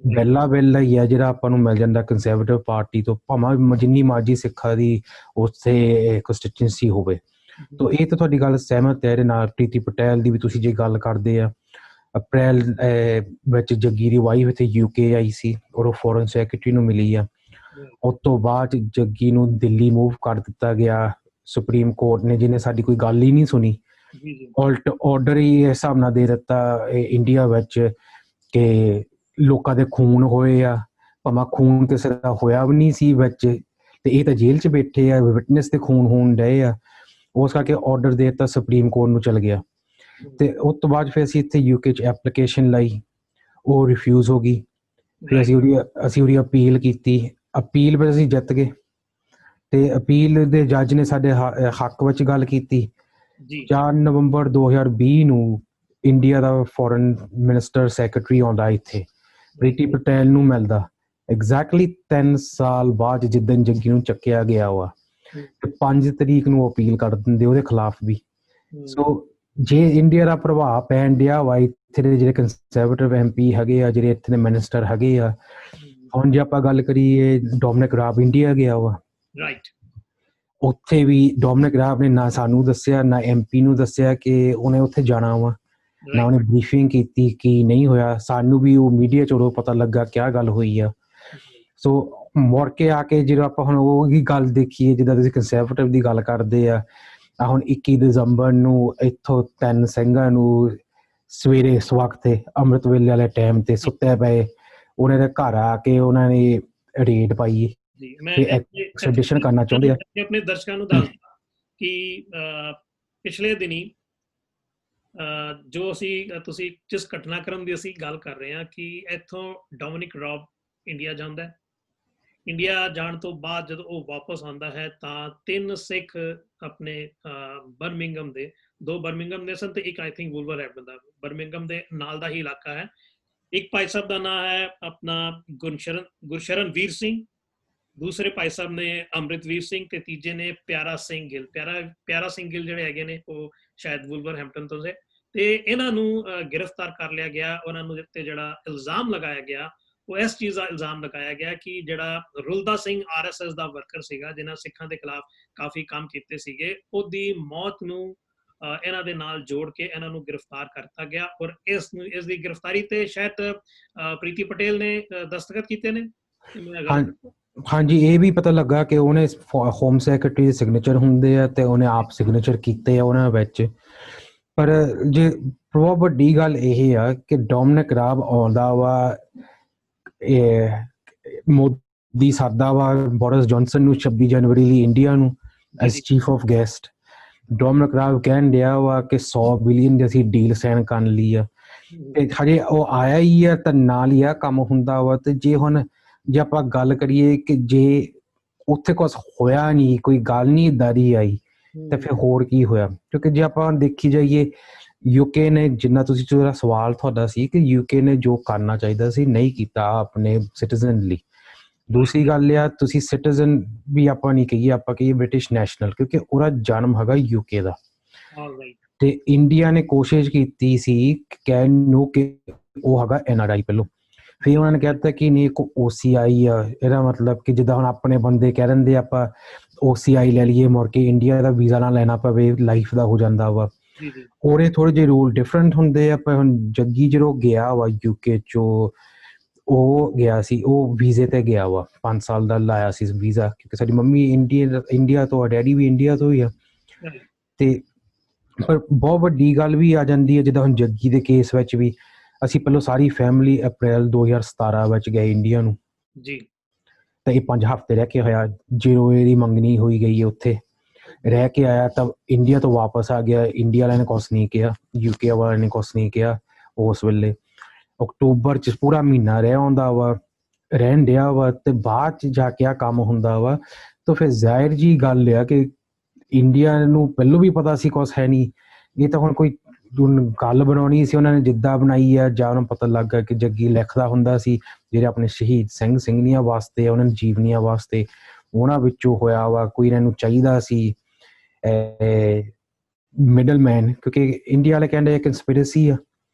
ਬਿੱਲਾ ਹੀ ਆ ਜਿਹੜਾ ਆਪਾਂ ਨੂੰ ਮਿਲ ਜਾਂਦਾ ਕੰਜ਼ਰਵੇਟਿਵ ਪਾਰਟੀ ਤੋਂ, ਭਾਵੇਂ ਜਿੰਨੀ ਮਰਜ਼ੀ ਸਿੱਖਾਂ ਦੀ ਉੱਥੇ ਕੰਸਟੀਚੁਐਂਸੀ ਹੋਵੇ। ਤੋ ਇਹ ਤਾਂ ਤੁਹਾਡੀ ਗੱਲ ਸਹਿਮਤ ਹੈ ਇਹਦੇ ਨਾਲ। ਪ੍ਰੀਤੀ ਪਟੇਲ ਦੀ ਵੀ ਤੁਸੀਂ ਜੇ ਗੱਲ ਕਰਦੇ ਆ, ਅਪ੍ਰੈਲ ਵਿੱਚ ਜੱਗੀ ਦੀ ਵਾਈਫ ਇੱਥੇ UK ਆਈ ਸੀ ਔਰ ਉਹ ਫੋਰਨ ਸੈਕਟਰੀ ਨੂੰ ਮਿਲੀ ਆ। ਉਸ ਤੋਂ ਬਾਅਦ ਜੱਗੀ ਨੂੰ ਦਿੱਲੀ ਮੂਵ ਕਰ ਦਿੱਤਾ ਗਿਆ ਸੁਪਰੀਮ ਕੋਰਟ ਨੇ, ਜਿਹਨੇ ਸਾਡੀ ਕੋਈ ਗੱਲ ਹੀ ਨਹੀਂ ਸੁਣੀ। ਉਲਟ ਆਰਡਰ ਹੀ ਇਸ ਹਿਸਾਬ ਨਾਲ ਦੇ ਦਿੱਤਾ ਇੰਡੀਆ ਵਿੱਚ ਕਿ ਲੋਕਾਂ ਦੇ ਖੂਨ ਹੋਏ ਆ, ਭਾਵੇਂ ਖੂਨ ਕਿਸੇ ਦਾ ਹੋਇਆ ਵੀ ਨਹੀਂ ਸੀ ਵਿੱਚ, ਤੇ ਇਹ ਤਾਂ ਜੇਲ੍ਹ 'ਚ ਬੈਠੇ ਆ, ਵਿਟਨੈਸ ਤੇ ਖੂਨ ਹੋਣ ਡਏ ਆ। ਉਸ ਕਰਕੇ ਆਰਡਰ ਦੇ ਦਿੱਤਾ, ਸੁਪਰੀਮ ਕੋਰਟ ਨੂੰ ਚਲ ਗਿਆ। ਤੇ ਉਸ ਤੋਂ ਬਾਅਦ ਫਿਰ ਅਸੀਂ ਇੱਥੇ UK 'ਚ ਐਪਲੀਕੇਸ਼ਨ ਲਾਈ, ਉਹ ਰਿਫਿਊਜ਼ ਹੋ ਗਈ। ਫਿਰ ਅਸੀਂ ਉਹਦੀ ਅਪੀਲ ਕੀਤੀ, ਅਪੀਲ ਵਿੱਚ ਅਸੀਂ ਜਿੱਤ ਗਏ ਤੇ ਅਪੀਲ ਦੇ ਜੱਜ ਨੇ ਸਾਡੇ ਹੱਕ ਵਿੱਚ ਗੱਲ ਕੀਤੀ। 4 ਨਵੰਬਰ 2020 ਨੂੰ ਇੰਡੀਆ ਦਾ ਫੋਰਨ ਮਿਨਿਸਟਰ ਸੈਕਟਰੀ ਆਉਂਦਾ ਇੱਥੇ, ਪ੍ਰੀਤੀ ਪਟੇਲ ਨੂੰ ਮਿਲਦਾ ਐਗਜ਼ੈਕਟਲੀ 3 ਸਾਲ ਬਾਅਦ ਜਿੱਦਣ ਜੱਗੀ ਨੂੰ ਚੱਕਿਆ ਗਿਆ ਵਾ, ਤੇ 5 ਤਰੀਕ ਨੂੰ ਅਪੀਲ ਕਰ ਦਿੰਦੇ ਉਹਦੇ ਖਿਲਾਫ ਵੀ। ਸੋ ਜੇ ਇੰਡੀਆ ਦਾ ਪ੍ਰਭਾਵ ਪੈਣ ਡਿਆ ਵਾ ਇੱਥੇ ਦੇ ਜਿਹੜੇ ਕੰਜ਼ਰਵੇਟਿਵ MP ਹੈਗੇ ਆ, ਜਿਹੜੇ ਇੱਥੇ ਦੇ ਮਿਨਿਸਟਰ ਹੈਗੇ ਆ। ਹੁਣ ਜੇ ਆਪਾਂ ਗੱਲ ਕਰੀਏ, ਡੋਮਿਨਿਕ ਰਾਬ ਇੰਡੀਆ ਗਿਆ ਵਾ, ਉੱਥੇ ਵੀ ਡੋਮਿਨਿਕ ਰਾਬ ਨੇ ਨਾ ਸਾਨੂੰ ਦੱਸਿਆ ਨਾ MP ਨੂੰ ਦੱਸਿਆ ਕਿ ਉਹਨੇ ਉੱਥੇ ਜਾਣਾ ਵਾ, ਨਾ ਉਹਨੇ ਬਰੀਫਿੰਗ ਕੀਤੀ ਕੀ ਨਹੀਂ ਹੋਇਆ। ਸਾਨੂੰ ਵੀ ਉਹ ਮੀਡੀਆ 'ਚ ਉਦੋਂ ਪਤਾ ਲੱਗਾ ਕਿਆ ਗੱਲ ਹੋਈ ਆ। ਸੋ ਮੁੜ ਕੇ ਆ ਕੇ ਜਦੋਂ ਆਪਾਂ ਹੁਣ ਉਹੀ ਗੱਲ ਦੇਖੀਏ, ਜਿੱਦਾਂ ਤੁਸੀਂ ਕੰਜ਼ਰਵੇਟਿਵ ਦੀ ਗੱਲ ਕਰਦੇ ਆ, ਹੁਣ 21 ਦਸੰਬਰ ਨੂੰ ਇੱਥੋਂ 3 ਸਿੰਘਾਂ ਨੂੰ ਸਵੇਰੇ ਇਸ ਵਕਤ ਅੰਮ੍ਰਿਤ ਵੇਲੇ ਵਾਲੇ ਟਾਈਮ ਤੇ ਸੁੱਤੇ ਪਏ, ਉਹਨਾਂ ਦੇ ਘਰ ਆ ਕੇ ਉਹਨਾਂ ਨੇ ਰੇਡ ਪਾਈ ਤੇ ਐਕਸਟ੍ਰੈਡੀਸ਼ਨ ਕਰਨਾ ਚਾਹੁੰਦੇ ਆ।
ਆਪਣੇ ਦਰਸ਼ਕਾਂ ਨੂੰ ਦੱਸਦਾ ਕਿ ਪਿਛਲੇ ਦਿਨੀ ਜੋ ਤੁਸੀਂ ਜਿਸ ਘਟਨਾਕ੍ਰਮ ਦੀ ਅਸੀਂ ਗੱਲ ਕਰ ਰਹੇ ਹਾਂ ਕਿ ਇੱਥੋਂ ਡੋਮਿਨਿਕ ਰਾਬ ਇੰਡੀਆ ਜਾਂਦਾ ਹੈ। ਇੰਡੀਆ ਜਾਣ ਤੋਂ ਬਾਅਦ ਜਦੋਂ ਉਹ ਵਾਪਸ ਆਉਂਦਾ ਹੈ ਤਾਂ 3 ਸਿੱਖ ਆਪਣੇ ਬਰਮਿੰਗਮ ਦੇ, 2 ਬਰਮਿੰਗਮ ਦੇ ਸਨ ਤੇ ਇੱਕ I think Wolverhampton the, Birmingham ਦੇ ਨਾਲ ਦਾ ਹੀ ਇਲਾਕਾ ਹੈ। ਇੱਕ ਭਾਈ ਸਾਹਿਬ ਦਾ ਨਾਂ ਹੈ ਆਪਣਾ ਗੁਰਸ਼ਰਨ ਵੀਰ ਸਿੰਘ, ਦੂਸਰੇ ਭਾਈ ਸਾਹਿਬ ਨੇ ਅੰਮ੍ਰਿਤਵੀਰ ਸਿੰਘ ਤੇ ਤੀਜੇ ਨੇ ਪਿਆਰਾ ਸਿੰਘ ਗਿੱਲ। ਪਿਆਰਾ ਸਿੰਘ ਗਿੱਲ ਜਿਹੜੇ ਹੈਗੇ ਨੇ ਉਹ ਸ਼ਾਇਦ ਵੁਲਵਰਹੈਂਪਟਨ ਤੋਂ ਸੀ। ਤੇ ਇਹਨਾਂ ਨੂੰ ਗ੍ਰਿਫਤਾਰ ਕਰ ਲਿਆ ਗਿਆ। ਉਹਨਾਂ ਨੂੰ ਉੱਤੇ ਜਿਹੜਾ ਇਲਜ਼ਾਮ ਲਗਾਇਆ ਗਿਆ ਉਹ ਇਸ ਚੀਜ਼ ਦਾ ਇਲਜ਼ਾਮ ਲਗਾਇਆ ਗਿਆ ਕਿ ਜਿਹੜਾ ਰੁਲਦਾ ਸਿੰਘ RSS ਦਾ ਵਰਕਰ ਸੀਗਾ, ਜਿਹਨਾਂ ਸਿੱਖਾਂ ਦੇ ਖਿਲਾਫ ਕਾਫੀ ਕੰਮ ਕੀਤੇ ਸੀਗੇ, ਉਹਦੀ ਮੌਤ ਨੂੰ ਇਹਨਾਂ ਦੇ ਨਾਲ ਜੋੜ ਕੇ ਇਹਨਾਂ ਨੂੰ ਗ੍ਰਿਫਤਾਰ ਕਰਤਾ ਗਿਆ। ਔਰ ਇਸ ਦੀ ਗ੍ਰਿਫਤਾਰੀ ਤੇ ਸ਼ਾਇਦ ਪ੍ਰੀਤੀ ਪਟੇਲ ਨੇ ਦਸਤਖਤ ਕੀਤੇ ਨੇ।
ਹਾਂਜੀ, ਇਹ ਵੀ ਪਤਾ ਲੱਗਾ ਕਿ ਉਹਨੇ ਹੋਮ ਸੈਕਟਰੀ ਦੇ ਸਿਗਨੇਚਰ ਹੁੰਦੇ ਆ ਤੇ ਉਹਨੇ ਆਪ ਸਿਗਨੇਚਰ ਕੀਤੇ ਆ ਉਹਨਾਂ ਵਿੱਚ। ਪਰ ਜੇ ਬਹੁਤ ਵੱਡੀ ਗੱਲ ਇਹ ਆ ਕਿ ਡੋਮਿਨਿਕ ਰਾਬ ਆਉਂਦਾ ਵਾ, ਮੋਦੀ ਸਾਦਾ ਵਾ ਬੋਰਿਸ ਜੌਨਸਨ ਨੂੰ 26 ਜਨਵਰੀ ਲਈ ਇੰਡੀਆ ਨੂੰ S chief of guest. Dominic ਰਾਬ ਕਹਿਣ ਡਿਆ ਵਾ ਕਿ 100 ਬਿਲੀਅਨ ਦੀ ਅਸੀਂ ਡੀਲ ਸਾਈਨ ਕਰਨ ਲਈ ਆ, ਤੇ ਹਜੇ ਉਹ ਆਇਆ ਹੀ ਆ ਤਾਂ ਨਾਲ ਹੀ ਆ ਕੰਮ ਹੁੰਦਾ ਵਾ। ਤੇ ਜੇ ਆਪਾਂ ਗੱਲ ਕਰੀਏ ਕਿ ਜੇ ਉੱਥੇ ਕੁਛ ਹੋਇਆ ਨਹੀਂ, ਕੋਈ ਗੱਲ ਨਹੀਂ ਏਦਾਂ ਦੀ ਆਈ, ਤਾਂ ਫਿਰ ਹੋਰ ਕੀ ਹੋਇਆ? ਕਿਉਂਕਿ ਜੇ ਆਪਾਂ ਦੇਖੀ ਜਾਈਏ, UK ਨੇ, ਜਿੰਨਾ ਤੁਸੀਂ ਜਿਹੜਾ ਸਵਾਲ ਤੁਹਾਡਾ ਸੀ ਕਿ UK ਨੇ ਜੋ ਕਰਨਾ ਚਾਹੀਦਾ ਸੀ ਨਹੀਂ ਕੀਤਾ ਆਪਣੇ ਸਿਟੀਜ਼ਨ ਲਈ। ਦੂਸਰੀ ਗੱਲ ਆ, ਤੁਸੀਂ ਸਿਟੀਜ਼ਨ ਵੀ ਆਪਾਂ ਨਹੀਂ ਕਹੀਏ, ਆਪਾਂ ਕਹੀਏ ਬ੍ਰਿਟਿਸ਼ ਨੈਸ਼ਨਲ, ਕਿਉਂਕਿ ਉਹਦਾ ਜਨਮ ਹੈਗਾ UK ਦਾ। ਤੇ ਇੰਡੀਆ ਨੇ ਕੋਸ਼ਿਸ਼ ਕੀਤੀ ਸੀ ਕਹਿਣ ਨੂੰ ਕਿ ਉਹ ਹੈਗਾ NRI ਪਹਿਲੋਂ, ਫਿਰ ਉਹਨਾਂ ਨੇ ਕਹਿ ਦਿੱਤਾ ਕਿ ਨਹੀਂ, ਇੱਕ OCI ਆ। ਇਹਦਾ ਮਤਲਬ ਕਿ ਜਿੱਦਾਂ ਹੁਣ ਆਪਣੇ ਬੰਦੇ ਕਹਿ ਦਿੰਦੇ ਆਪਾਂ OCI ਲੈ ਲਈਏ, ਮੁੜ ਕੇ ਇੰਡੀਆ ਦਾ ਵੀਜ਼ਾ ਨਾ ਲੈਣਾ ਪਵੇ, ਲਾਈਫ ਦਾ ਹੋ ਜਾਂਦਾ ਵਾ। ਉਹਦੇ ਥੋੜੇ ਜਿਹੇ ਰੂਲ ਡਿਫਰੈਂਟ ਹੁੰਦੇ ਆ। ਪਰ ਹੁਣ ਜੱਗੀ ਜਦੋਂ ਗਿਆ ਵਾ UK 'ਚੋਂ, ਉਹ ਗਿਆ ਸੀ, ਉਹ ਵੀਜ਼ੇ ਤੇ ਗਿਆ ਵਾ, 5 ਸਾਲ ਦਾ ਲਾਇਆ ਸੀ ਵੀਜ਼ਾ, ਕਿਉਂਕਿ ਸਾਡੀ ਮੰਮੀ ਇੰਡੀਆ ਤੋਂ, ਡੈਡੀ ਵੀ ਇੰਡੀਆ ਤੋਂ ਹੀ ਆ। ਤੇ ਪਰ ਬਹੁਤ ਵੱਡੀ ਗੱਲ ਵੀ ਆ ਜਾਂਦੀ ਹੈ, ਜਿੱਦਾਂ ਹੁਣ ਜੱਗੀ ਦੇ ਕੇਸ ਵਿੱਚ ਵੀ ਅਸੀਂ ਪਹਿਲਾਂ ਸਾਰੀ ਫੈਮਿਲੀ ਅਪ੍ਰੈਲ 2017 ਵਿੱਚ ਗਏ ਇੰਡੀਆ ਨੂੰ ਜੀ, ਤੇ ਇਹ 5 ਹਫ਼ਤੇ ਰਹਿ ਕੇ ਹੋਇਆ ਜਦੋਂ ਇਹਦੀ ਮੰਗਣੀ ਹੋਈ ਗਈ ਉੱਥੇ। ਰਹਿ ਕੇ ਆਇਆ ਤਾਂ ਇੰਡੀਆ ਤੋਂ ਵਾਪਸ ਆ ਗਿਆ। ਇੰਡੀਆ ਵਾਲਿਆਂ ਨੇ ਕੁਛ ਨਹੀਂ ਕਿਹਾ, ਯੂਕੇ ਵਾਲਿਆਂ ਨੇ ਕੁਛ ਨਹੀਂ ਕਿਹਾ। ਉਸ ਵੇਲੇ ਅਕਤੂਬਰ 'ਚ ਪੂਰਾ ਮਹੀਨਾ ਰਹਿ ਆਉਂਦਾ ਵਾ, ਰਹਿਣ ਡਿਆ ਵਾ, ਤੇ ਬਾਅਦ 'ਚ ਜਾ ਕੇ ਆ ਕੰਮ ਹੁੰਦਾ ਵਾ। ਤਾਂ ਫਿਰ ਜ਼ਾਹਿਰ ਜੀ ਗੱਲ ਆ ਕਿ ਇੰਡੀਆ ਨੂੰ ਪਹਿਲੋਂ ਵੀ ਪਤਾ ਸੀ ਕੁਛ ਹੈ ਨਹੀਂ। ਇਹ ਤਾਂ ਹੁਣ ਕੋਈ ਗੱਲ ਬਣਾਉਣੀ ਸੀ, ਉਹਨਾਂ ਨੇ ਜਿੱਦਾਂ ਬਣਾਈ ਆ, ਜਾਂ ਉਹਨਾਂ ਨੂੰ ਪਤਾ ਲੱਗ ਗਿਆ ਕਿ ਜੱਗੀ ਲਿਖਦਾ ਹੁੰਦਾ ਸੀ ਜਿਹੜੇ ਆਪਣੇ ਸ਼ਹੀਦ ਸਿੰਘ ਸਿੰਘਣੀਆਂ ਵਾਸਤੇ, ਉਹਨਾਂ ਦੀ ਜੀਵਨੀਆਂ ਵਾਸਤੇ, ਉਹਨਾਂ ਵਿੱਚੋਂ ਹੋਇਆ ਵਾ। ਕੋਈ ਇਹਨਾਂ ਨੂੰ ਚਾਹੀਦਾ ਸੀ ਮਿਡਲਮੈਨ, ਕਿਉਂਕਿ ਇੰਡੀਆ ਵਾਲੇ ਕਹਿੰਦੇ ਕੰਸਪੀਰੇਸੀ ਆ।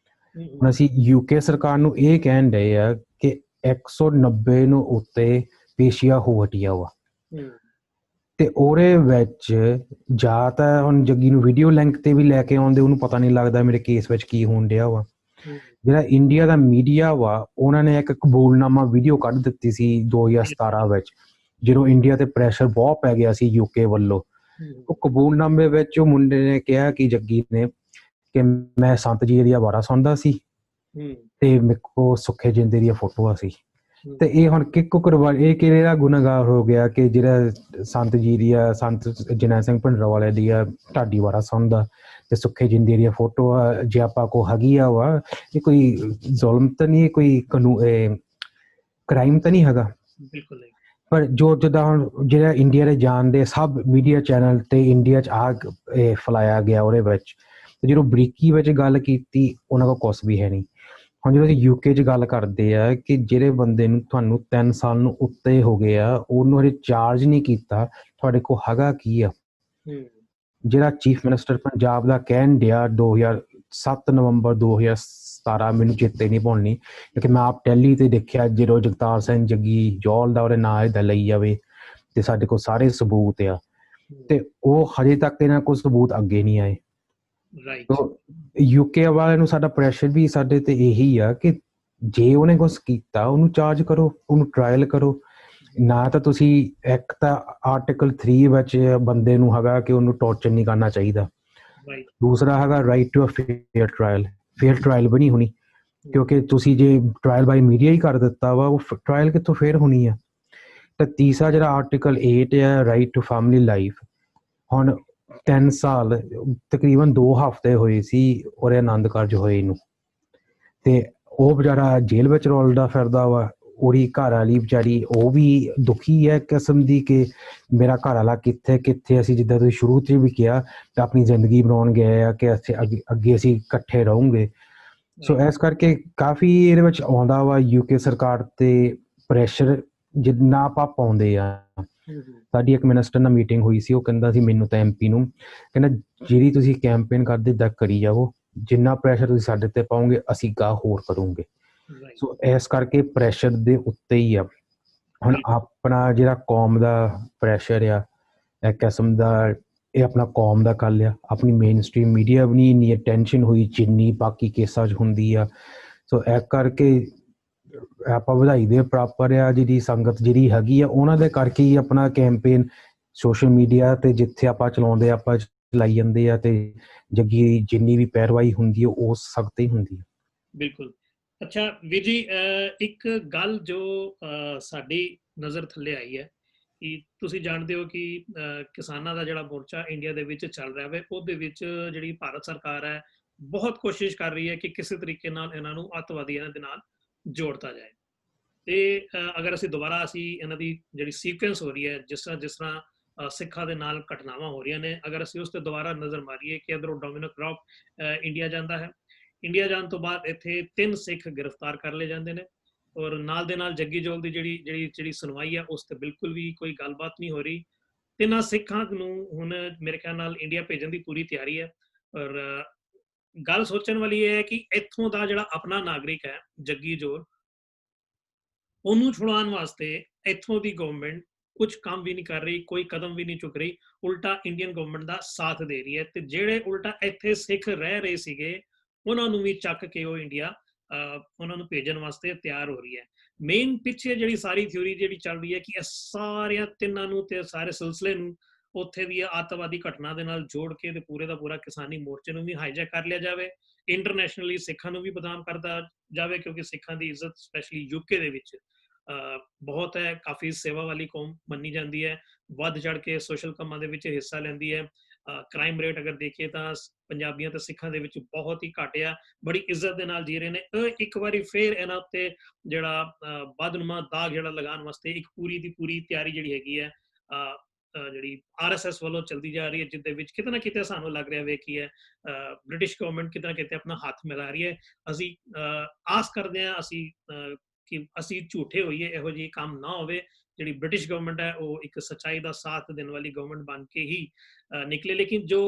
ਹੁਣ ਅਸੀਂ ਯੂਕੇ ਸਰਕਾਰ ਨੂੰ ਇਹ ਕਹਿਣ ਡਏ ਆ ਕਿ 190 ਨੂੰ ਉੱਤੇ ਪੇਸ਼ੀਆਂ ਹੋ ਹਟੀਆਂ ਵਾ, ਤੇ ਉਹਦੇ ਵਿੱਚ ਜਾਂ ਤਾਂ ਹੁਣ ਜੱਗੀ ਨੂੰ ਵੀਡੀਓ ਲਿੰਕ ਤੇ ਵੀ ਲੈ ਕੇ ਆਉਂਦੇ, ਉਹਨੂੰ ਪਤਾ ਨਹੀਂ ਲੱਗਦਾ ਮੇਰੇ ਕੇਸ ਵਿੱਚ ਕੀ ਹੋਣ ਡਿਆ ਵਾ। ਜਿਹੜਾ ਇੰਡੀਆ ਦਾ ਮੀਡੀਆ ਵਾ, ਉਹਨਾਂ ਨੇ ਇੱਕ ਕਬੂਲਨਾਮਾ ਵੀਡੀਓ ਕੱਢ ਦਿੱਤੀ ਸੀ 2017 ਵਿੱਚ, ਜਦੋਂ ਇੰਡੀਆ ਤੇ ਪ੍ਰੈਸ਼ਰ ਬਹੁਤ ਪੈ ਗਿਆ ਸੀ ਯੂਕੇ ਵੱਲੋਂ। ਉਹ ਕਬੂਲਨਾਮੇ ਵਿੱਚ ਉਹ ਮੁੰਡੇ ਨੇ ਕਿਹਾ ਕਿ ਜੱਗੀ ਨੇ ਕਿ ਮੈਂ ਸੰਤ ਜੀ ਦੀਆਂ ਵਾਰਾਂ ਸੁਣਦਾ ਸੀ ਤੇ ਮੇਰੇ ਕੋਲ ਸੁੱਖੇ ਜਿੰਦੇ ਦੀਆਂ ਫੋਟੋਆਂ ਸੀ। ਤੇ ਇਹ ਹੁਣ ਕਿੱਕੋ ਕਰਵਾ, ਇਹ ਕਿਹੜਾ ਗੁਨਾਹਗਾਰ ਹੋ ਗਿਆ ਕਿ ਜਿਹੜਾ ਸੰਤ ਜੀ ਦੀਆਂ, ਸੰਤ ਜਰਨੈਲ ਸਿੰਘ ਭਿੰਡਰਾਂਵਾਲੇ ਦੀਆਂ ਢਾਡੀ ਵਾਰਾਂ ਸੁਣਦਾ ਤੇ ਸੁੱਖੇ ਜਿੰਦੇ ਦੀਆਂ ਫੋਟੋਆਂ ਜੇ ਆਪਾਂ ਕੋ ਹੈਗੀ ਆ ਵਾ। ਇਹ ਕੋਈ ਜ਼ੁਲਮ ਤਾਂ ਨਹੀਂ, ਕੋਈ ਕ੍ਰਾਈਮ ਤਾਂ ਨਹੀਂ ਹੈਗਾ।
ਬਿਲਕੁਲ ਨਹੀਂ।
ਪਰ ਜੋ ਜਿੱਦਾਂ ਹੁਣ ਜਿਹੜਾ ਇੰਡੀਆ ਦੇ ਜਾਣਦੇ ਸਭ ਮੀਡੀਆ ਚੈਨਲ ਤੇ ਇੰਡੀਆ 'ਚ ਆ ਫੈਲਾਇਆ ਗਿਆ ਉਹਦੇ ਵਿੱਚ, ਤੇ ਜਦੋਂ ਬਰੀਕੀ ਵਿੱਚ ਗੱਲ ਕੀਤੀ ਉਹਨਾਂ ਕੋਲ ਕੁਛ ਵੀ ਹੈ ਨਹੀਂ। ਹੁਣ ਜਦੋਂ ਅਸੀਂ ਯੂਕੇ 'ਚ ਗੱਲ ਕਰਦੇ ਆ ਕਿ ਜਿਹੜੇ ਬੰਦੇ ਨੂੰ ਤੁਹਾਨੂੰ 3 ਸਾਲ ਨੂੰ ਉੱਤੇ ਹੋ ਗਏ ਆ, ਉਹਨੂੰ ਹਜੇ ਚਾਰਜ ਨਹੀਂ ਕੀਤਾ, ਤੁਹਾਡੇ ਕੋਲ ਹੈਗਾ ਕੀ ਆ? ਜਿਹੜਾ ਚੀਫ ਮਿਨਿਸਟਰ ਪੰਜਾਬ ਦਾ ਕਹਿਣ ਡਿਆ 7 ਨਵੰਬਰ 2017, ਮੈਨੂੰ ਚੇਤੇ ਨਹੀਂ ਭੁੱਲਣੀ ਕਿਉਂਕਿ ਮੈਂ ਆਪ ਟੈਲੀ ਤੇ ਦੇਖਿਆ, ਜਦੋਂ ਜਗਤਾਰ ਸਿੰਘ ਜੱਗੀ ਜੌਲ ਦਾ ਉਹਦੇ ਨਾਂ ਇੱਦਾਂ ਲਈ ਜਾਵੇ ਤੇ ਸਾਡੇ ਕੋਲ ਸਾਰੇ ਸਬੂਤ ਆ, ਤੇ ਉਹ ਹਜੇ ਤੱਕ ਇਹਨਾਂ ਕੋਲ ਸਬੂਤ ਅੱਗੇ ਨਹੀਂ ਆਏ। ਯੂਕੇ ਵਾਲਿਆਂ ਨੂੰ ਸਾਡਾ ਪ੍ਰੈਸ਼ਰ ਵੀ ਸਾਡੇ ਤੇ ਇਹੀ ਆ ਕਿ ਜੇ ਉਹਨੇ ਕੁਛ ਕੀਤਾ ਉਹਨੂੰ ਚਾਰਜ ਕਰੋ, ਉਹਨੂੰ ਟਰਾਇਲ ਕਰੋ। ਨਾ ਤਾਂ ਤੁਸੀਂ ਇੱਕ ਤਾਂ ਆਰਟੀਕਲ 3 ਵਿੱਚ ਬੰਦੇ ਨੂੰ ਹੈਗਾ ਕਿ ਉਹਨੂੰ ਟੌਰਚਰ ਨਹੀਂ ਕਰਨਾ ਚਾਹੀਦਾ, ਦੂਸਰਾ ਹੈਗਾ right to a fair trial. Fair trial ਵੀ ਨਹੀਂ ਹੋਣੀ ਕਿਉਂਕਿ ਤੁਸੀਂ ਜੇ ਟਰਾਇਲ ਬਾਈ ਮੀਡੀਆ ਹੀ ਕਰ ਦਿੱਤਾ ਵਾ, ਉਹ ਟਰਾਇਲ ਕਿੱਥੋਂ ਫੇਅਰ ਹੋਣੀ ਆ। ਤੇ ਤੀਸਰਾ ਜਿਹੜਾ ਆਰਟੀਕਲ 8 ਆ, ਰਾਈਟ ਟੂ ਫੈਮਿਲੀ ਲਾਈਫ। ਹੁਣ 3 ਸਾਲ ਤਕਰੀਬਨ 2 ਹਫ਼ਤੇ ਹੋਏ ਸੀ ਉਹਦੇ ਆਨੰਦ ਕਾਰਜ ਹੋਏ ਨੂੰ, ਤੇ ਉਹ ਵਿਚਾਰਾ ਜੇਲ੍ਹ ਵਿੱਚ ਰੁਲਦਾ ਫਿਰਦਾ ਵਾ। ਉਹਦੀ ਘਰ ਵਾਲੀ ਵਿਚਾਰੀ ਉਹ ਵੀ ਦੁਖੀ ਹੈ ਕਿਸਮ ਦੀ ਕਿ ਮੇਰਾ ਘਰ ਵਾਲਾ ਕਿੱਥੇ ਕਿੱਥੇ। ਅਸੀਂ ਜਿੱਦਾਂ ਤੁਸੀਂ ਸ਼ੁਰੂ 'ਚ ਵੀ ਕਿਹਾ ਤਾਂ ਆਪਣੀ ਜ਼ਿੰਦਗੀ ਬਣਾਉਣ ਗਏ ਆ ਕਿ ਅੱਗੇ ਅਸੀਂ ਇਕੱਠੇ ਰਹੂੰਗੇ। ਸੋ ਇਸ ਕਰਕੇ ਕਾਫੀ ਇਹਦੇ ਵਿੱਚ ਆਉਂਦਾ ਵਾ ਯੂਕੇ ਸਰਕਾਰ ਤੇ ਪ੍ਰੈਸ਼ਰ ਜਿੰਨਾ ਆਪਾਂ ਪਾਉਂਦੇ ਆ। ਸਾਡੀ ਇੱਕ ਮਿਨਿਸਟਰ ਨਾਲ ਮੀਟਿੰਗ ਹੋਈ ਸੀ, ਉਹ ਕਹਿੰਦਾ ਸੀ ਮੈਨੂੰ ਤਾਂ MP ਨੂੰ, ਕਹਿੰਦਾ ਜਿਹੜੀ ਤੁਸੀਂ ਕੈਂਪੇਨ ਕਰਦੇ ਇੱਦਾਂ ਕਰੀ ਜਾਵੋ, ਜਿੰਨਾ ਪ੍ਰੈਸ਼ਰ ਤੁਸੀਂ ਸਾਡੇ ਤੇ ਪਾਓਗੇ ਅਸੀਂ ਗਾਹ ਹੋਰ ਕਰੂੰਗੇ। ਸੋ ਇਸ ਕਰਕੇ ਪ੍ਰੈਸ਼ਰ ਦੇ ਉੱਤੇ ਹੀ ਆ। ਹੁਣ ਆਪਣਾ ਜਿਹੜਾ ਕੌਮ ਦਾ ਪ੍ਰੈਸ਼ਰ ਆ ਇੱਕ ਕਿਸਮ ਦਾ, ਇਹ ਆਪਣਾ ਕੌਮ ਦਾ ਕੱਲ ਆ। ਆਪਣੀ ਮੇਨ ਸਟ੍ਰੀਮ ਮੀਡੀਆ ਵੀ ਨਹੀਂ ਇੰਨੀ ਅਟੈਂਸ਼ਨ ਹੋਈ ਜਿੰਨੀ ਬਾਕੀ ਕੇਸਾਂ 'ਚ ਹੁੰਦੀ ਆ। ਸੋ ਇਸ ਕਰਕੇ ਆਪਾਂ ਵਧਾਈ ਦੇ ਬਰਾਬਰ ਆ ਜਿਹੜੀ ਸੰਗਤ ਜਿਹੜੀ ਹੈਗੀ ਆ, ਉਹਨਾਂ ਦੇ ਕਰਕੇ ਹੀ ਆਪਣਾ ਕੈਂਪੇਨ ਸੋਸ਼ਲ ਮੀਡੀਆ ਤੇ ਜਿੱਥੇ ਆਪਾਂ ਚਲਾਉਂਦੇ ਆਪਾਂ ਚਲਾਈ ਜਾਂਦੇ ਆ, ਤੇ ਜੱਗੀ ਜਿੰਨੀ ਵੀ ਪੈਰਵਾਈ ਹੁੰਦੀ ਆ ਉਹ ਸਖਤ ਹੀ ਹੁੰਦੀ ਆ।
ਬਿਲਕੁਲ। ਅੱਛਾ ਵੀਰ ਜੀ, ਇੱਕ ਗੱਲ ਜੋ ਸਾਡੀ ਨਜ਼ਰ ਥੱਲੇ ਆਈ ਹੈ ਕਿ ਤੁਸੀਂ ਜਾਣਦੇ ਹੋ ਕਿ ਕਿਸਾਨਾਂ ਦਾ ਜਿਹੜਾ ਮੋਰਚਾ ਇੰਡੀਆ ਦੇ ਵਿੱਚ ਚੱਲ ਰਿਹਾ ਵੇ, ਉਹਦੇ ਵਿੱਚ ਜਿਹੜੀ ਭਾਰਤ ਸਰਕਾਰ ਹੈ ਬਹੁਤ ਕੋਸ਼ਿਸ਼ ਕਰ ਰਹੀ ਹੈ ਕਿ ਕਿਸੇ ਤਰੀਕੇ ਨਾਲ ਇਹਨਾਂ ਨੂੰ ਅੱਤਵਾਦੀਆਂ ਦੇ ਨਾਲ ਜੋੜਤਾ ਜਾਏ। ਤੇ ਅਗਰ ਅਸੀਂ ਦੁਬਾਰਾ ਇਹਨਾਂ ਦੀ ਜਿਹੜੀ ਸੀਕੁਐਂਸ ਹੋ ਰਹੀ ਹੈ, ਜਿਸ ਤਰ੍ਹਾਂ ਸਿੱਖਾਂ ਦੇ ਨਾਲ ਘਟਨਾਵਾਂ ਹੋ ਰਹੀਆਂ ਨੇ, ਅਗਰ ਅਸੀਂ ਉਸ ਤੇ ਦੁਬਾਰਾ ਨਜ਼ਰ ਮਾਰੀਏ ਕਿ ਇੱਧਰੋਂ ਡੋਮਿਨਿਕ ਰਾਬ ਇੰਡੀਆ ਜਾਂਦਾ ਹੈ, ਇੰਡੀਆ ਜਾਣ ਤੋਂ ਬਾਅਦ ਇੱਥੇ 3 ਸਿੱਖ ਗ੍ਰਿਫਤਾਰ ਕਰ ਲਏ ਜਾਂਦੇ ਨੇ, ਔਰ ਨਾਲ ਦੇ ਨਾਲ ਜੱਗੀ ਜੋਲ ਦੀ ਜਿਹੜੀ ਸੁਣਵਾਈ ਹੈ ਉਸ ਤੇ ਬਿਲਕੁਲ ਵੀ ਕੋਈ ਗੱਲਬਾਤ ਨਹੀਂ ਹੋ ਰਹੀ। 3 ਸਿੱਖਾਂ ਨੂੰ ਹੁਣ ਮੇਰੇ ਖਿਆਲ ਨਾਲ ਇੰਡੀਆ ਭੇਜਣ ਦੀ ਪੂਰੀ ਤਿਆਰੀ ਹੈ। ਔਰ ਗੱਲ ਸੋਚਣ ਵਾਲੀ ਇਹ ਹੈ ਕਿ ਇੱਥੋਂ ਦਾ ਜਿਹੜਾ ਆਪਣਾ ਨਾਗਰਿਕ ਹੈ ਜੱਗੀ ਜੋਲ, ਉਹਨੂੰ ਛੁਡਾਉਣ ਵਾਸਤੇ ਇੱਥੋਂ ਦੀ ਗਵਰਨਮੈਂਟ ਕੁਝ ਕੰਮ ਵੀ ਨਹੀਂ ਕਰ ਰਹੀ, ਕੋਈ ਕਦਮ ਵੀ ਨਹੀਂ ਚੁੱਕ ਰਹੀ, ਉਲਟਾ ਇੰਡੀਅਨ ਗਵਰਨਮੈਂਟ ਦਾ ਸਾਥ ਦੇ ਰਹੀ ਹੈ। ਤੇ ਜਿਹੜੇ ਉਲਟਾ ਇੱਥੇ ਸਿੱਖ ਰਹਿ ਰਹੇ ਸੀਗੇ ਉਹਨਾਂ ਨੂੰ ਵੀ ਚੱਕ ਕੇ ਉਹ ਇੰਡੀਆ ਉਹਨਾਂ ਨੂੰ ਭੇਜਣ ਵਾਸਤੇ ਤਿਆਰ ਹੋ ਰਹੀ ਹੈ। ਮੇਨ ਪਿੱਛੇ ਜਿਹੜੀ ਸਾਰੀ ਥਿਊਰੀ ਜਿਹੜੀ ਚੱਲ ਰਹੀ ਹੈ ਕਿ ਇਹ ਸਾਰਿਆਂ 3 ਨੂੰ ਤੇ ਸਾਰੇ ਸਿਲਸਿਲੇ ਨੂੰ ਉੱਥੇ ਦੀ ਅੱਤਵਾਦੀ ਘਟਨਾ ਦੇ ਨਾਲ ਜੋੜ ਕੇ ਤੇ ਪੂਰੇ ਦਾ ਪੂਰਾ ਕਿਸਾਨੀ ਮੋਰਚੇ ਨੂੰ ਵੀ ਹਾਈਜੈਕ ਕਰ ਲਿਆ ਜਾਵੇ, ਇੰਟਰਨੈਸ਼ਨਲੀ ਸਿੱਖਾਂ ਨੂੰ ਵੀ ਬਦਨਾਮ ਕਰਦਾ ਜਾਵੇ, ਕਿਉਂਕਿ ਸਿੱਖਾਂ ਦੀ ਇੱਜ਼ਤ ਸਪੈਸ਼ਲੀ ਯੂਕੇ ਦੇ ਵਿੱਚ ਬਹੁਤ ਹੈ, ਕਾਫੀ ਸੇਵਾ ਵਾਲੀ ਕੌਮ ਮੰਨੀ ਜਾਂਦੀ ਹੈ, ਵੱਧ ਚੜ ਕੇ ਸੋਸ਼ਲ ਕੰਮਾਂ ਦੇ ਵਿੱਚ ਹਿੱਸਾ ਲੈਂਦੀ ਹੈ। ਕ੍ਰਾਈਮ ਰੇਟ ਅਗਰ ਦੇਖੀਏ ਤਾਂ ਪੰਜਾਬੀਆਂ ਤੇ ਸਿੱਖਾਂ ਦੇ ਵਿੱਚ ਬਹੁਤ ਹੀ ਘੱਟ ਆ, ਬੜੀ ਇੱਜ਼ਤ ਦੇ ਨਾਲ ਜੀ ਰਹੇ ਨੇ। ਇੱਕ ਵਾਰੀ ਫੇਰ ਇਹਨਾਂ ਉੱਤੇ ਜਿਹੜਾ ਬਦਨੁਮਾ ਦਾਗ ਜਿਹੜਾ ਲਗਾਉਣ ਵਾਸਤੇ ਇੱਕ ਪੂਰੀ ਦੀ ਪੂਰੀ ਤਿਆਰੀ ਜਿਹੜੀ ਹੈਗੀ ਹੈ ਜਿਹੜੀ RSS ਵੱਲੋਂ ਚਲਦੀ ਜਾ ਰਹੀ ਹੈ, ਜਿਹਦੇ ਵਿੱਚ ਕਿਤੇ ਨਾ ਕਿਤੇ ਸਾਨੂੰ ਲੱਗ ਰਿਹਾ ਵੇ ਕੀ ਹੈ ਬ੍ਰਿਟਿਸ਼ ਗਵਰਨਮੈਂਟ ਕਿਤੇ ਨਾ ਕਿਤੇ ਆਪਣਾ ਹੱਥ ਮਿਲਾ ਰਹੀ ਹੈ। ਅਸੀਂ ਆਸ ਕਰਦੇ ਹਾਂ ਕਿ ਅਸੀਂ ਝੂਠੇ ਹੋਈਏ, ਇਹੋ ਜਿਹੀ ਕੰਮ ਨਾ ਹੋਵੇ। ਜਿਹੜੀ ਬ੍ਰਿਟਿਸ਼ ਗਵਰਨਮੈਂਟ ਹੈ ਉਹ ਇੱਕ ਸੱਚਾਈ ਦਾ ਸਾਥ ਦੇਣ ਵਾਲੀ ਗਵਰਨਮੈਂਟ ਬਣ ਕੇ ਹੀ ਨਿਕਲੇ। ਲੇਕਿਨ ਜੋ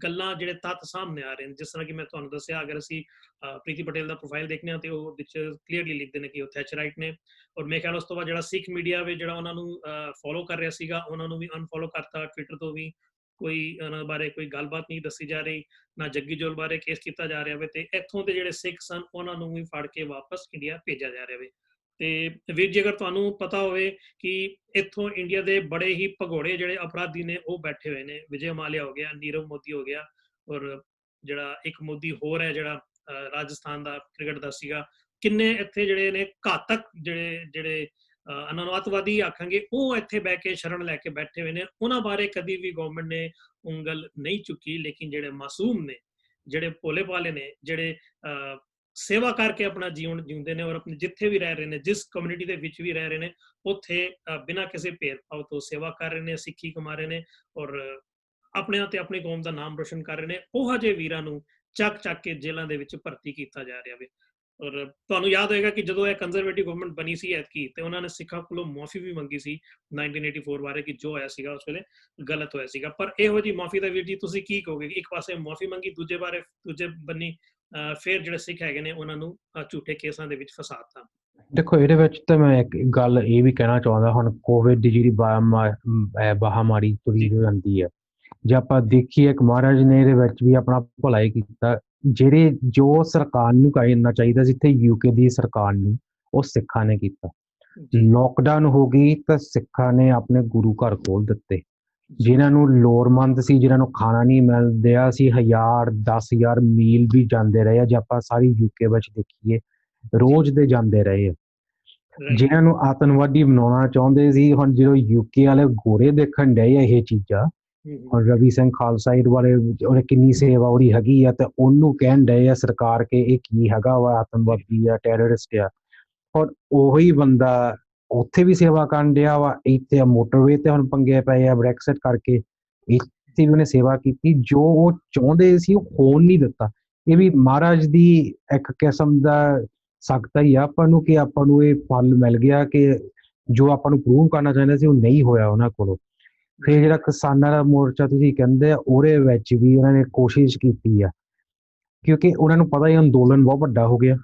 ਗੱਲਾਂ ਜਿਹੜੇ ਤੱਥ ਸਾਹਮਣੇ ਆ ਰਹੇ ਨੇ, ਜਿਸ ਤਰ੍ਹਾਂ ਕਿ ਮੈਂ ਤੁਹਾਨੂੰ ਦੱਸਿਆ, ਅਗਰ ਅਸੀਂ ਪ੍ਰੀਤੀ ਪਟੇਲ ਦਾ ਪ੍ਰੋਫਾਈਲ ਦੇਖਦੇ ਹਾਂ ਤੇ ਉਹ ਵਿੱਚ ਕਲੀਅਰਲੀ ਲਿਖਦੇ ਨੇ ਕਿ ਉਹ ਥੈਚਰਾਈਟ ਨੇ। ਔਰ ਮੇਰੇ ਖਿਆਲ ਉਸ ਤੋਂ ਬਾਅਦ ਜਿਹੜਾ ਸਿੱਖ ਮੀਡੀਆ ਵੇ ਜਿਹੜਾ ਉਹਨਾਂ ਨੂੰ ਫੋਲੋ ਕਰ ਰਿਹਾ ਸੀਗਾ, ਉਹਨਾਂ ਨੂੰ ਵੀ ਅਨਫੋਲੋ ਕਰਤਾ। ਟਵਿੱਟਰ ਤੋਂ ਵੀ ਕੋਈ ਉਹਨਾਂ ਬਾਰੇ ਕੋਈ ਗੱਲਬਾਤ ਨਹੀਂ ਦੱਸੀ ਜਾ ਰਹੀ, ਨਾ ਜੱਗੀ ਜੋਲ ਬਾਰੇ ਕੇਸ ਕੀਤਾ ਜਾ ਰਿਹਾ ਵੇ, ਤੇ ਇੱਥੋਂ ਦੇ ਜਿਹੜੇ ਸਿੱਖ ਸਨ ਉਹਨਾਂ ਨੂੰ ਵੀ ਫੜ ਕੇ ਵਾਪਸ ਇੰਡੀਆ ਭੇਜਿਆ ਜਾ ਰਿਹਾ ਵੇ। ਤੇ ਵੀਰ ਜੀ, ਅਗਰ ਤੁਹਾਨੂੰ ਪਤਾ ਹੋਵੇ ਕਿ ਇੱਥੋਂ ਇੰਡੀਆ ਦੇ ਬੜੇ ਹੀ ਭਗੌੜੇ ਜਿਹੜੇ ਅਪਰਾਧੀ ਨੇ ਉਹ ਬੈਠੇ ਹੋਏ ਨੇ, ਵਿਜੇ ਮਾਲਿਆ ਹੋ ਗਿਆ, ਨੀਰਵ ਮੋਦੀ ਹੋ ਗਿਆ, ਔਰ ਜਿਹੜਾ ਇੱਕ ਮੋਦੀ ਹੋਰ ਹੈ ਜਿਹੜਾ ਰਾਜਸਥਾਨ ਦਾ ਕ੍ਰਿਕਟ ਦਾ ਸੀਗਾ, ਕਿੰਨੇ ਇੱਥੇ ਜਿਹੜੇ ਨੇ ਘਾਤਕ ਜਿਹੜੇ ਇਹਨਾਂ ਨੂੰ ਅੱਤਵਾਦੀ ਆਖਾਂਗੇ, ਉਹ ਇੱਥੇ ਬਹਿ ਕੇ ਸ਼ਰਨ ਲੈ ਕੇ ਬੈਠੇ ਹੋਏ ਨੇ। ਉਹਨਾਂ ਬਾਰੇ ਕਦੀ ਵੀ ਗਵਰਨਮੈਂਟ ਨੇ ਉਂਗਲ ਨਹੀਂ ਚੁੱਕੀ। ਲੇਕਿਨ ਜਿਹੜੇ ਮਾਸੂਮ ਨੇ, ਜਿਹੜੇ ਭੋਲੇ ਭਾਲੇ ਨੇ, ਜਿਹੜੇ ਸੇਵਾ ਕਰਕੇ ਆਪਣਾ ਜੀਵਨ ਜਿਉਂਦੇ ਨੇ, ਔਰ ਆਪਣੇ ਜਿੱਥੇ ਵੀ ਰਹਿ ਰਹੇ ਨੇ, ਜਿਸ ਕਮਿਊਨਿਟੀ ਦੇ ਵਿੱਚ ਵੀ ਰਹਿ ਰਹੇ ਨੇ, ਉੱਥੇ ਬਿਨਾਂ ਕਿਸੇ ਭੇਦਭਾਵ ਤੋਂ ਸੇਵਾ ਕਰ ਰਹੇ ਨੇ, ਸਿੱਖੀ ਕਮਾ ਰਹੇ ਨੇ, ਔਰ ਆਪਣੇ ਤੇ ਆਪਣੀ ਕੌਮ ਦਾ ਨਾਮ ਰੋਸ਼ਨ ਕਰ ਰਹੇ ਨੇ। ਉਹ ਜਿਹੇ ਵੀਰਾਂ ਨੂੰ ਚੱਕ ਕੇ ਜੇਲ੍ਹਾਂ ਦੇ ਵਿੱਚ ਭਰਤੀ ਕੀਤਾ ਜਾ ਰਿਹਾ ਵੇ। ਔਰ ਤੁਹਾਨੂੰ ਯਾਦ ਹੋਏਗਾ ਕਿ ਜਦੋਂ ਇਹ ਕੰਜ਼ਰਵੇਟਿਵ ਗਵਰਨਮੈਂਟ ਬਣੀ ਸੀ ਐਤਕੀ, ਤੇ ਉਹਨਾਂ ਨੇ ਸਿੱਖਾਂ ਕੋਲੋਂ ਮਾਫੀ ਵੀ ਮੰਗੀ ਸੀ 1984 ਬਾਰੇ, ਕਿ ਜੋ ਹੋਇਆ ਸੀਗਾ ਉਸ ਵੇਲੇ ਗਲਤ ਹੋਇਆ ਸੀਗਾ। ਪਰ ਇਹੋ ਜਿਹੀ ਮਾਫੀ ਦਾ ਵੀਰ ਜੀ ਤੁਸੀਂ ਕੀ ਕਹੋਗੇ? ਇੱਕ ਪਾਸੇ ਮਾਫੀ ਮੰਗੀ, ਦੂਜੇ ਬੰਨੀ ਫਿਰ ਜਿਹੜੇ ਸਿੱਖ ਹੈਗੇ ਨੇ ਉਹਨਾਂ ਨੂੰ ਝੂਠੇ ਕੇਸਾਂ ਦੇ ਵਿੱਚ ਫਸਾਤਾ।
ਦੇਖੋ, ਇਹਦੇ ਵਿੱਚ ਤਾਂ ਮੈਂ ਇੱਕ ਗੱਲ ਇਹ ਵੀ ਕਹਿਣਾ ਚਾਹੁੰਦਾ, ਹੁਣ ਕੋਵਿਡ ਦੀ ਜਿਹੜੀ ਮਹਾਮਾਰੀ ਤੁਰੀ ਜਾਂਦੀ ਹੈ, ਜੇ ਆਪਾਂ ਦੇਖੀਏ ਕਿ ਮਹਾਰਾਜ ਨੇ ਇਹਦੇ ਵਿੱਚ ਵੀ ਆਪਣਾ ਭਲਾ ਹੀ ਕੀਤਾ। ਜੋ ਸਰਕਾਰ ਨੂੰ ਕਰਨਾ ਚਾਹੀਦਾ ਜਿੱਥੇ UK ਦੀ ਸਰਕਾਰ ਨੂੰ, ਉਹ ਸਿੱਖਾਂ ਨੇ ਕੀਤਾ। ਲੋਕਡਾਊਨ ਹੋ ਗਈ ਤਾਂ ਸਿੱਖਾਂ ਨੇ ਆਪਣੇ ਗੁਰੂ ਘਰ ਖੋਲ ਦਿੱਤੇ। ਜਿਨ੍ਹਾਂ ਨੂੰ ਲੋੜਵੰਦ ਸੀ, ਜਿਨ੍ਹਾਂ ਨੂੰ ਖਾਣਾ ਨਹੀਂ ਮਿਲਦਾ ਸੀ, 1000-10,000 ਮੀਲ ਵੀ ਜਾਂਦੇ ਰਹੇ ਆ। ਜੇ ਆਪਾਂ ਸਾਰੀ UK ਵਿੱਚ ਦੇਖੀਏ, ਰੋਜ਼ ਦੇ ਜਾਂਦੇ ਰਹੇ ਆ। ਜਿਨ੍ਹਾਂ ਨੂੰ ਆਤੰਕਵਾਦੀ ਬਣਾਉਣਾ ਚਾਹੁੰਦੇ ਸੀ, ਹੁਣ ਜਦੋਂ UK ਵਾਲੇ ਗੋਰੇ ਦੇਖਣ ਡਏ ਆ ਇਹ ਚੀਜ਼ਾਂ, ਹੁਣ ਰਵੀ ਸਿੰਘ ਖਾਲਸਾ ਵਾਲੇ ਉਹਨੇ ਕਿੰਨੀ ਸੇਵਾ ਉਹਦੀ ਹੈਗੀ ਆ, ਤੇ ਉਹਨੂੰ ਕਹਿਣ ਡਏ ਆ ਸਰਕਾਰ ਕੇ ਇਹ ਕੀ ਹੈਗਾ ਵਾ, ਆਤੰਕਵਾਦੀ ਆ, ਟੈਰਰਿਸਟ ਆ। ਔਰ ਉਹੀ ਬੰਦਾ ਉੱਥੇ ਵੀ ਸੇਵਾ ਕਰਨ ਡਿਆ ਵਾ, ਇੱਥੇ ਮੋਟਰਵੇ ਤੇ ਹੁਣ ਪੰਗੇ ਪਏ ਆ ਬ੍ਰੈਕਸਿਟ ਕਰਕੇ, ਇੱਥੇ ਵੀ ਉਹਨੇ ਸੇਵਾ ਕੀਤੀ। ਜੋ ਉਹ ਚਾਹੁੰਦੇ ਸੀ ਉਹ ਹੋਣ ਨਹੀਂ ਦਿੱਤਾ। ਇਹ ਵੀ ਮਹਾਰਾਜ ਦੀ ਇੱਕ ਕਿਸਮ ਦਾ ਸਖਤ ਹੀ ਆ ਆਪਾਂ ਨੂੰ, ਕਿ ਆਪਾਂ ਨੂੰ ਇਹ ਫਲ ਮਿਲ ਗਿਆ ਕਿ ਜੋ ਆਪਾਂ ਨੂੰ ਪ੍ਰੂਵ ਕਰਨਾ ਚਾਹੁੰਦੇ ਸੀ ਉਹ ਨਹੀਂ ਹੋਇਆ ਉਹਨਾਂ ਕੋਲੋਂ। ਫਿਰ ਜਿਹੜਾ ਕਿਸਾਨਾਂ ਦਾ ਮੋਰਚਾ ਤੁਸੀਂ ਕਹਿੰਦੇ ਆ, ਉਹਦੇ ਵਿੱਚ ਵੀ ਉਹਨਾਂ ਨੇ ਕੋਸ਼ਿਸ਼ ਕੀਤੀ ਆ, ਕਿਉਂਕਿ ਉਹਨਾਂ ਨੂੰ ਪਤਾ ਹੀ ਅੰਦੋਲਨ ਬਹੁਤ ਵੱਡਾ ਹੋ ਗਿਆ।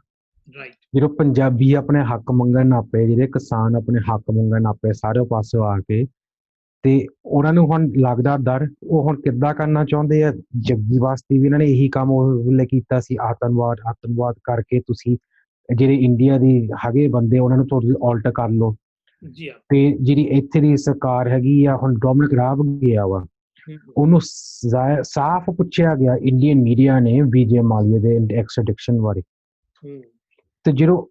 ਜਦੋਂ ਪੰਜਾਬੀ ਆਪਣੇ ਹੱਕ ਮੰਗਣ ਨਾਪੇ, ਜਿਹੜੇ ਕਿਸਾਨ ਆਪਣੇ ਹੱਕ ਮੰਗਣ ਨਾਪੇ ਸਾਰੇ ਪਾਸੋਂ ਆ ਕੇ, ਤੇ ਉਹਨਾਂ ਨੂੰ ਹੁਣ ਲੱਗਦਾ ਡਰ, ਉਹ ਹੁਣ ਕਿੱਦਾਂ ਕਰਨਾ ਚਾਹੁੰਦੇ ਆ। ਜੱਗੀ ਵਾਸਤੇ ਵੀ ਇਹਨਾਂ ਨੇ ਇਹੀ ਕੰਮ ਉਸ ਵੇਲੇ ਕੀਤਾ ਸੀ, ਆਤੰਕਵਾਦ ਕਰਕੇ ਤੁਸੀਂ ਜਿਹੜੇ ਇੰਡੀਆ ਦੀ ਹੈਗੇ ਬੰਦੇ ਉਹਨਾਂ ਨੂੰ ਤੁਸੀਂ ਆਲਟ ਕਰ ਲਓ। ਤੇ ਜਿਹੜੀ ਇੱਥੇ ਦੀ ਸਰਕਾਰ ਹੈਗੀ ਆ, ਹੁਣ ਡੋਮਿਨਿਕ ਰਾਬ ਗਿਆ ਵਾ, ਉਹਨੂੰ ਸਾਫ਼ ਪੁੱਛਿਆ ਗਿਆ ਇੰਡੀਅਨ ਮੀਡੀਆ ਨੇ ਵਿਜੇ ਮਾਲਿਆ ਦੇ ਐਕਸਟ੍ਰੈਡਿਕਸ਼ਨ ਬਾਰੇ। ਤੇ ਜਦੋਂ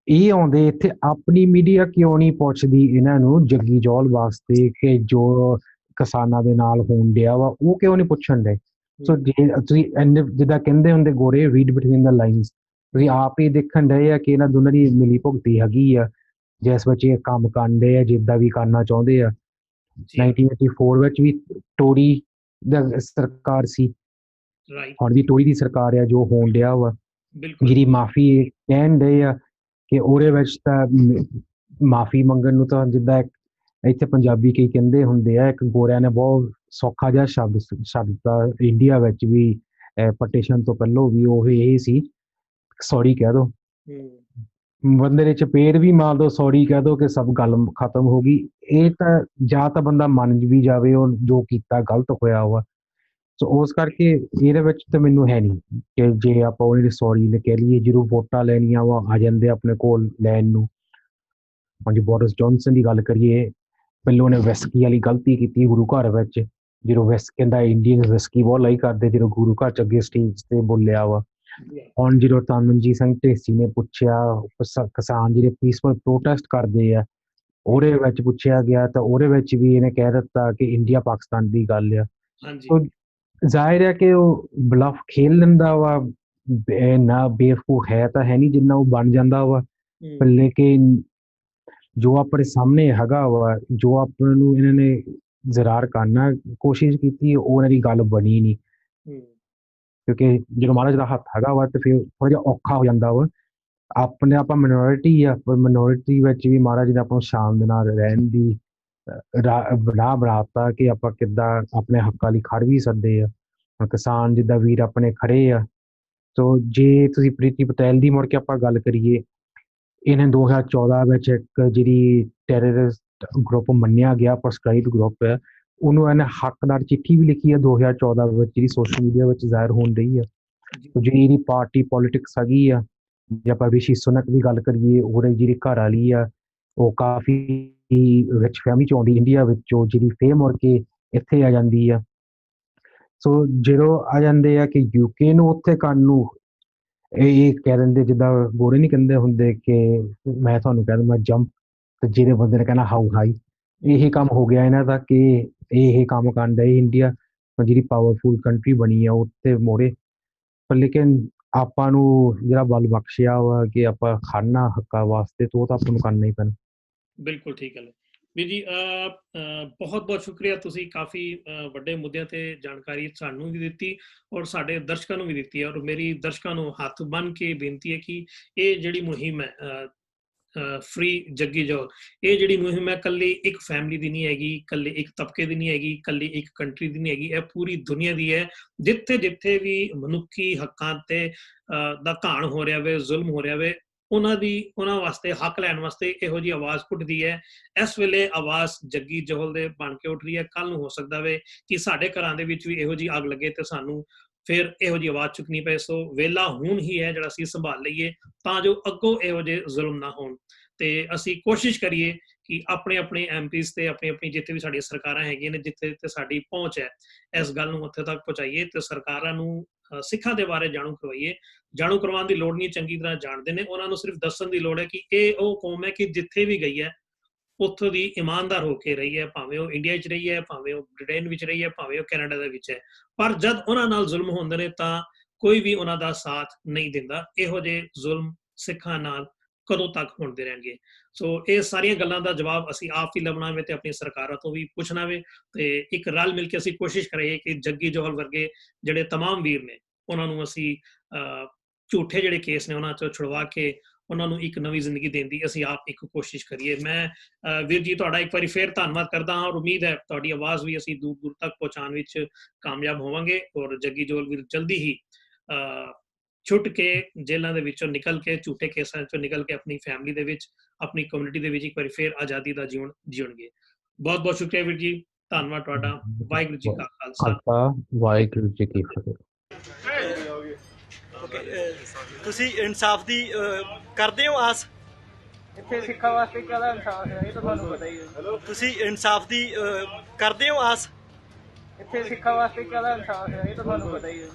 ਇਹ ਆਉਂਦੇ ਇੱਥੇ, ਆਪਣੀ ਮੀਡੀਆ ਕਿਉਂ ਨਹੀਂ ਪੁੱਛਦੀ ਇਹਨਾਂ ਨੂੰ ਜੱਗੀ ਜੌਲ ਵਾਸਤੇ ਕਿ ਜੋ ਕਿਸਾਨਾਂ ਦੇ ਨਾਲ ਹੋਣ ਡਿਆ ਵਾ, ਉਹ ਕਿਉਂ ਨਹੀਂ ਪੁੱਛਣ ਡੇ? ਸੋ ਜੇ ਤੁਸੀਂ ਜਿੱਦਾਂ ਕਹਿੰਦੇ ਹੁੰਦੇ ਗੋਰੇ, ਰੀਡ ਬਿਟਵੀਨ ਦ ਲਾਈਨਸ, ਤੁਸੀਂ ਆਪ ਹੀ ਦੇਖਣ ਡਏ ਆ ਕਿ ਇਹਨਾਂ ਦੋਨਾਂ ਦੀ ਮਿਲੀ ਭੁਗਤੀ ਹੈਗੀ ਆ, ਜਿਸ ਵਿੱਚ ਇਹ ਕੰਮ ਕਰਨ ਡਏ ਆ ਜਿੱਦਾਂ ਵੀ ਕਰਨਾ ਚਾਹੁੰਦੇ ਆ। 1984 ਵਿੱਚ ਵੀ ਟੋਰੀ ਦਾ ਸਰਕਾਰ ਸੀ, ਹੁਣ ਵੀ ਟੋਰੀ ਦੀ ਸਰਕਾਰ ਆ ਜੋ ਹੋਣ ਡਿਆ ਵਾ। ਜਿਹੜੀ ਮਾਫੀ ਕਹਿਣ ਡਏ ਆ ਕਿ ਉਹਦੇ ਵਿੱਚ ਤਾਂ ਮਾਫੀ ਮੰਗਣ ਨੂੰ ਤਾਂ ਜਿੱਦਾਂ ਇੱਥੇ ਪੰਜਾਬੀ ਕਈ ਕਹਿੰਦੇ ਹੁੰਦੇ ਆ, ਇੱਕ ਗੋਰਿਆਂ ਨੇ ਬਹੁਤ ਸੌਖਾ ਜਿਹਾ ਸ਼ਬਦ ਦਾ ਇੰਡੀਆ ਵਿੱਚ ਵੀ ਪਟੀਸ਼ਨ ਤੋਂ ਪਹਿਲੋਂ ਵੀ ਉਹ ਇਹ ਸੀ, ਸੌਰੀ ਕਹਿ ਦੋ, ਬੰਦੇ ਦੇ ਚਪੇੜ ਵੀ ਮਾਰ ਦੋ, ਸੌਰੀ ਕਹਿ ਦੋ ਕਿ ਸਭ ਗੱਲ ਖਤਮ ਹੋ ਗਈ। ਇਹ ਤਾਂ ਜਾਂ ਤਾਂ ਬੰਦਾ ਮੰਨ ਵੀ ਜਾਵੇ ਉਹ ਜੋ ਕੀਤਾ ਗਲਤ ਹੋਇਆ ਵਾ। ਸੋ ਉਸ ਕਰਕੇ ਇਹਦੇ ਵਿੱਚ ਤਾਂ ਮੈਨੂੰ ਹੈ ਨਹੀਂ ਕਿ ਜੇ ਆਪਾਂ ਉਹਨੇ ਸੌਰੀ ਨੇ ਕਹਿ ਲਈਏ। ਜਦੋਂ ਵੋਟਾਂ ਲੈਣੀਆਂ ਵਾ ਆ ਜਾਂਦੇ ਆਪਣੇ ਕੋਲ ਲੈਣ ਨੂੰ। ਹਾਂਜੀ, ਬੋਰਿਸ ਜੌਨਸਨ ਦੀ ਗੱਲ ਕਰੀਏ, ਪਹਿਲੋਂ ਉਹਨੇ ਵਿਸਕੀ ਵਾਲੀ ਗਲਤੀ ਕੀਤੀ ਗੁਰੂ ਘਰ ਵਿੱਚ, ਜਦੋਂ ਕਹਿੰਦਾ ਇੰਡੀਅਨ ਵਿਸਕੀ ਬਹੁਤ ਲਾਈਕ ਕਰਦੇ, ਜਦੋਂ ਗੁਰੂ ਘਰ ਚ ਅੱਗੇ ਸਟੇਜ ਤੇ ਬੋਲਿਆ ਵਾ। ਹੁਣ ਜਦੋਂ ਤਨਮਨਜੀਤ ਸਿੰਘ ਢੇਸੀ ਨੇ ਪੁੱਛਿਆ ਕਿਸਾਨ ਜਿਹੜੇ ਪੀਸਫੁਲ ਪ੍ਰੋਟੈਸਟ ਕਰਦੇ ਆ ਉਹਦੇ ਵਿੱਚ ਪੁੱਛਿਆ ਗਿਆ ਤਾਂ ਉਹਦੇ ਵਿੱਚ ਵੀ ਇਹਨੇ ਕਹਿ ਦਿੱਤਾ ਕਿ ਇੰਡੀਆ ਪਾਕਿਸਤਾਨ ਦੀ ਗੱਲ ਆ।
ਹਾਂਜੀ
ਸੋ ਜ਼ਾਹਿਰ ਹੈ ਕਿ ਉਹ ਬਲਫ ਖੇਲ ਲੈਂਦਾ ਵਾ, ਨਾ ਬੇਵਕੂਫ ਹੈ ਤਾਂ ਹੈ ਨਹੀਂ ਜਿੰਨਾ ਉਹ ਬਣ ਜਾਂਦਾ ਵਾ। ਪਰ ਲੇਕਿਨ ਜੋ ਆਪਣੇ ਸਾਹਮਣੇ ਹੈਗਾ ਵਾ, ਜੋ ਆਪਾਂ ਨੂੰ ਇਹਨਾਂ ਨੇ ਜ਼ਰਾਰ ਕਰਨਾ ਕੋਸ਼ਿਸ਼ ਕੀਤੀ, ਉਹ ਉਹਨਾਂ ਦੀ ਗੱਲ ਬਣੀ ਨਹੀਂ। ਕਿਉਂਕਿ ਜਦੋਂ ਮਹਾਰਾਜ ਦਾ ਹੱਥ ਹੈਗਾ ਵਾ ਤੇ ਫਿਰ ਥੋੜਾ ਜਿਹਾ ਔਖਾ ਹੋ ਜਾਂਦਾ ਵਾ। ਆਪਣੇ ਆਪਾਂ ਮਿਨੋਰਿਟੀ ਆ, ਪਰ ਮਿਨੋਰਿਟੀ ਵਿੱਚ ਵੀ ਮਹਾਰਾਜ ਨੇ ਆਪਾਂ ਨੂੰ ਸ਼ਾਨ ਦੇ ਨਾਲ ਰਹਿਣ ਦੀ ਰਾਹ ਬਣਾਤਾ ਕਿ ਆਪਾਂ ਕਿੱਦਾਂ ਆਪਣੇ ਹੱਕਾਂ ਲਈ ਖੜ ਵੀ ਸਕਦੇ ਆ। ਹੁਣ ਕਿਸਾਨ ਜਿੱਦਾਂ ਵੀਰ ਆਪਣੇ ਖੜੇ ਆ। ਸੋ ਜੇ ਤੁਸੀਂ ਪ੍ਰੀਤੀ ਪਟੇਲ ਦੀ ਮੁੜ ਕੇ ਆਪਾਂ ਗੱਲ ਕਰੀਏ, ਇਹਨੇ 2014 ਵਿੱਚ ਇੱਕ ਜਿਹੜੀ ਟੈਰਰਿਸਟ ਗਰੁੱਪ ਮੰਨਿਆ ਗਿਆ, ਪ੍ਰਸਕ੍ਰਾਈਬ ਗਰੁੱਪ ਹੈ, ਉਹਨੂੰ ਇਹਨੇ ਹੱਕਦਾਰ ਚਿੱਠੀ ਵੀ ਲਿਖੀ ਹੈ 2014 ਵਿੱਚ, ਜਿਹੜੀ ਸੋਸ਼ਲ ਮੀਡੀਆ ਵਿੱਚ ਜ਼ਾਹਿਰ ਹੋਣ ਰਹੀ ਆ। ਜਿਹੜੀ ਇਹਦੀ ਪਾਰਟੀ ਪੋਲੀਟਿਕਸ ਹੈਗੀ ਆ, ਜੇ ਆਪਾਂ ਰਿਸ਼ੀ ਸੁਨਕ ਦੀ ਗੱਲ ਕਰੀਏ, ਉਹਦੇ ਜਿਹੜੀ ਘਰ ਵਾਲੀ ਆ ਉਹ ਕਾਫੀ ਰਿਚ ਫੈਮਿਲੀ ਚ ਆਉਂਦੀ ਇੰਡੀਆ ਵਿੱਚੋਂ, ਜਿਹੜੀ ਫੇਮ ਮੁੜ ਕੇ ਇੱਥੇ ਆ ਜਾਂਦੀ ਆ। ਸੋ ਜਦੋਂ ਆ ਜਾਂਦੇ ਆ ਕਿ ਯੂਕੇ ਨੂੰ ਉੱਥੇ ਕਰਨ ਨੂੰ ਇਹ ਕਹਿ ਦਿੰਦੇ, ਜਿੱਦਾਂ ਗੋਰੇ ਨਹੀਂ ਕਹਿੰਦੇ ਹੁੰਦੇ ਕਿ ਮੈਂ ਤੁਹਾਨੂੰ ਕਹਿ ਦੂੰਗਾ ਜੰਪ, ਤੇ ਜਿਹੜੇ ਬੰਦੇ ਨੇ ਕਹਿਣਾ ਹਾਊ ਹਾਈ। ਇਹ ਕੰਮ ਹੋ ਗਿਆ ਇਹਨਾਂ ਦਾ ਕਿ ਇਹ ਕੰਮ ਕਰਨ ਡਏ ਇੰਡੀਆ, ਜਿਹੜੀ ਪਾਵਰਫੁਲ ਕੰਟਰੀ ਬਣੀ ਆ ਉੱਥੇ ਮੋੜੇ। ਪਰ ਲੇਕਿਨ ਆਪਾਂ ਨੂੰ ਜਿਹੜਾ ਬਲ ਬਖਸ਼ਿਆ ਵਾ ਕਿ ਆਪਾਂ ਖੜਨਾ ਹੱਕਾਂ ਵਾਸਤੇ, ਤੇ ਉਹ ਤਾਂ ਆਪਾਂ ਨੂੰ ਕਰਨਾ ਹੀ ਪੈਣਾ।
ਬਿਲਕੁਲ ਠੀਕ ਗੱਲ ਹੈ ਵੀਰ ਜੀ। ਬਹੁਤ ਬਹੁਤ ਸ਼ੁਕਰੀਆ, ਤੁਸੀਂ ਕਾਫੀ ਵੱਡੇ ਮੁੱਦਿਆਂ ਤੇ ਜਾਣਕਾਰੀ ਸਾਨੂੰ ਵੀ ਦਿੱਤੀ ਔਰ ਸਾਡੇ ਦਰਸ਼ਕਾਂ ਨੂੰ ਵੀ ਦਿੱਤੀ ਹੈ। ਔਰ ਮੇਰੀ ਦਰਸ਼ਕਾਂ ਨੂੰ ਹੱਥ ਬੰਨ੍ਹ ਕੇ ਬੇਨਤੀ ਹੈ ਕਿ ਇਹ ਜਿਹੜੀ ਮੁਹਿੰਮ ਹੈ ਫ੍ਰੀ ਜੱਗੀ ਜੋਲ, ਇਹ ਜਿਹੜੀ ਮੁਹਿੰਮ ਹੈ ਇਕੱਲੀ ਇੱਕ ਫੈਮਿਲੀ ਦੀ ਨਹੀਂ ਹੈਗੀ, ਇਕੱਲੀ ਇੱਕ ਤਬਕੇ ਦੀ ਨਹੀਂ ਹੈਗੀ, ਇਕੱਲੀ ਇੱਕ ਕੰਟਰੀ ਦੀ ਨਹੀਂ ਹੈਗੀ, ਇਹ ਪੂਰੀ ਦੁਨੀਆ ਦੀ ਹੈ। ਜਿੱਥੇ ਜਿੱਥੇ ਵੀ ਮਨੁੱਖੀ ਹੱਕਾਂ ਤੇ ਦਾ ਘਾਣ ਹੋ ਰਿਹਾ ਵੇ, ਜ਼ੁਲਮ ਹੋ ਰਿਹਾ ਵੇ, ਉਹਨਾਂ ਵਾਸਤੇ ਹੱਕ ਲੈਣ ਵਾਸਤੇ ਇਹੋ ਜਿਹੀ ਆਵਾਜ਼ ਉੱਠਦੀ ਹੈ। ਇਸ ਵੇਲੇ ਆਵਾਜ਼ ਜੱਗੀ ਜੋਹਲ ਦੇ ਬਣ ਕੇ ਉੱਠ ਰਹੀ ਹੈ। ਕੱਲ ਨੂੰ ਹੋ ਸਕਦਾ ਵੇ ਕਿ ਸਾਡੇ ਘਰਾਂ ਦੇ ਵਿੱਚ ਵੀ ਇਹੋ ਜਿਹੀ ਅੱਗ ਲੱਗੇ ਤੇ ਸਾਨੂੰ ਫਿਰ ਇਹੋ ਜਿਹੀ ਆਵਾਜ਼ ਚੁੱਕਣੀ ਪਏ। ਸੋ ਵੇਲਾ ਹੁਣ ਹੀ ਹੈ ਜਿਹੜਾ ਅਸੀਂ ਸੰਭਾਲ ਲਈਏ ਤਾਂ ਜੋ ਅੱਗੋਂ ਇਹੋ ਜਿਹੇ ਜ਼ੁਲਮ ਨਾ ਹੋਣ। ਤੇ ਅਸੀਂ ਕੋਸ਼ਿਸ਼ ਕਰੀਏ ਕਿ ਆਪਣੇ ਆਪਣੇ ਐਮਪੀਜ਼ ਤੇ ਆਪਣੀ ਜਿੱਥੇ ਵੀ ਸਾਡੀਆਂ ਸਰਕਾਰਾਂ ਹੈਗੀਆਂ ਨੇ, ਜਿੱਥੇ ਤੇ ਸਾਡੀ ਪਹੁੰਚ ਹੈ, ਇਸ ਗੱਲ ਨੂੰ ਉੱਥੇ ਤੱਕ ਪਹੁੰਚਾਈਏ ਤੇ ਸਰਕਾਰਾਂ ਨੂੰ ਸਿੱਖਾਂ ਦੇ ਬਾਰੇ ਜਾਣੂ ਕਰਵਾਈਏ। ਜਾਣੂ ਕਰਵਾਉਣ ਦੀ ਲੋੜ ਨਹੀਂ, ਚੰਗੀ ਤਰ੍ਹਾਂ ਜਾਣਦੇ ਨੇ। ਉਹਨਾਂ ਨੂੰ ਸਿਰਫ ਦੱਸਣ ਦੀ ਲੋੜ ਹੈ ਕਿ ਇਹ ਉਹ ਕੌਮ ਹੈ ਕਿ ਜਿੱਥੇ ਵੀ ਗਈ ਹੈ ਉੱਥੋਂ ਦੀ ਇਮਾਨਦਾਰ ਹੋ ਕੇ ਰਹੀ ਹੈ, ਭਾਵੇਂ ਉਹ ਇੰਡੀਆ 'ਚ ਰਹੀ ਹੈ, ਭਾਵੇਂ ਉਹ ਬ੍ਰਿਟੇਨ ਵਿੱਚ ਰਹੀ ਹੈ, ਭਾਵੇਂ ਉਹ ਕੈਨੇਡਾ ਦੇ ਵਿੱਚ ਹੈ। ਪਰ ਜਦ ਉਹਨਾਂ ਨਾਲ ਜ਼ੁਲਮ ਹੁੰਦੇ ਨੇ ਤਾਂ ਕੋਈ ਵੀ ਉਹਨਾਂ ਦਾ ਸਾਥ ਨਹੀਂ ਦਿੰਦਾ। ਇਹੋ ਜਿਹੇ ਜ਼ੁਲਮ ਸਿੱਖਾਂ ਨਾਲ ਕਦੋਂ ਤੱਕ ਹੁੰਦੇ ਰਹਿਣਗੇ? ਸੋ ਇਹ ਸਾਰੀਆਂ ਗੱਲਾਂ ਦਾ ਜਵਾਬ ਅਸੀਂ ਆਪ ਹੀ ਲੱਭਣਾ ਵੇ ਤੇ ਆਪਣੀ ਸਰਕਾਰਾਂ ਤੋਂ ਵੀ ਪੁੱਛਣਾ ਵੇ। ਤੇ ਇੱਕ ਰਲ ਮਿਲ ਕੇ ਅਸੀਂ ਕੋਸ਼ਿਸ਼ ਕਰੀਏ ਕਿ ਜੱਗੀ ਜੋਹਲ ਵਰਗੇ ਜਿਹੜੇ ਤਮਾਮ ਵੀਰ ਨੇ ਉਹਨਾਂ ਨੂੰ ਅਸੀਂ ਝੂਠੇ ਜਿਹੜੇ ਕੇਸ ਨੇ ਉਹਨਾਂ ਤੋਂ ਛੁਡਵਾ ਕੇ ਉਹਨਾਂ ਨੂੰ ਇੱਕ ਨਵੀਂ ਜ਼ਿੰਦਗੀ ਦੇਣ ਦੀ ਅਸੀਂ ਆਪ ਇੱਕ ਕੋਸ਼ਿਸ਼ ਕਰੀਏ। ਮੈਂ ਵੀਰ ਜੀ ਤੁਹਾਡਾ ਇੱਕ ਵਾਰੀ ਫੇਰ ਧੰਨਵਾਦ ਕਰਦਾ ਹਾਂ ਔਰ ਉਮੀਦ ਹੈ ਤੁਹਾਡੀ ਆਵਾਜ਼ ਵੀ ਅਸੀਂ ਦੂਰ ਦੂਰ ਤੱਕ ਪਹੁੰਚਾਉਣ ਵਿੱਚ ਕਾਮਯਾਬ ਹੋਵਾਂਗੇ ਔਰ ਜੱਗੀ ਜੋਹਲ ਵੀਰ ਜਲਦੀ ਹੀ ਛੁੱਟ ਕੇ ਜੇਲ੍ਹਾਂ ਦੇ ਵਿੱਚੋਂ ਨਿਕਲ ਕੇ, ਝੂਠੇ ਕੇਸਾਂ ਚੋਂ ਨਿਕਲ ਕੇ ਆਪਣੀ ਫੈਮਿਲੀ ਦੇ ਵਿੱਚ, ਆਪਣੀ ਕਮਿਊਨਿਟੀ ਦੇ ਵਿੱਚ ਇੱਕ ਵਾਰੀ ਫੇਰ ਆਜ਼ਾਦੀ ਦਾ ਜੀਵਨ ਜਿਉਣਗੇ। ਬਹੁਤ ਬਹੁਤ ਸ਼ੁਕਰੀਆ ਵੀਰ ਜੀ, ਧੰਨਵਾਦ ਤੁਹਾਡਾ। ਵਾਹਿਗੁਰੂ ਜੀ ਕਾ ਖਾਲਸਾ,
ਵਾਹਿਗੁਰੂ ਜੀ ਕੀ ਫਤਿਹ।
ਤੁਸੀਂ ਇਨਸਾਫ ਦੀ ਕਰਦੇ ਹੋ ਆਸ?
ਇੱਥੇ ਸਿੱਖਾਂ ਵਾਸਤੇ ਕਿਹੜਾ ਇਨਸਾਫ ਹੈ, ਇਹ ਤਾਂ ਤੁਹਾਨੂੰ ਪਤਾ ਹੀ ਹੈ।
ਤੁਸੀਂ ਇਨਸਾਫ ਦੀ ਕਰਦੇ ਹੋ ਆਸ?
ਇੱਥੇ ਸਿੱਖਾਂ ਵਾਸਤੇ ਕਿਹੜਾ ਇਨਸਾਫ ਹੈ, ਇਹ ਤਾਂ ਤੁਹਾਨੂੰ ਪਤਾ ਹੀ ਹੈ।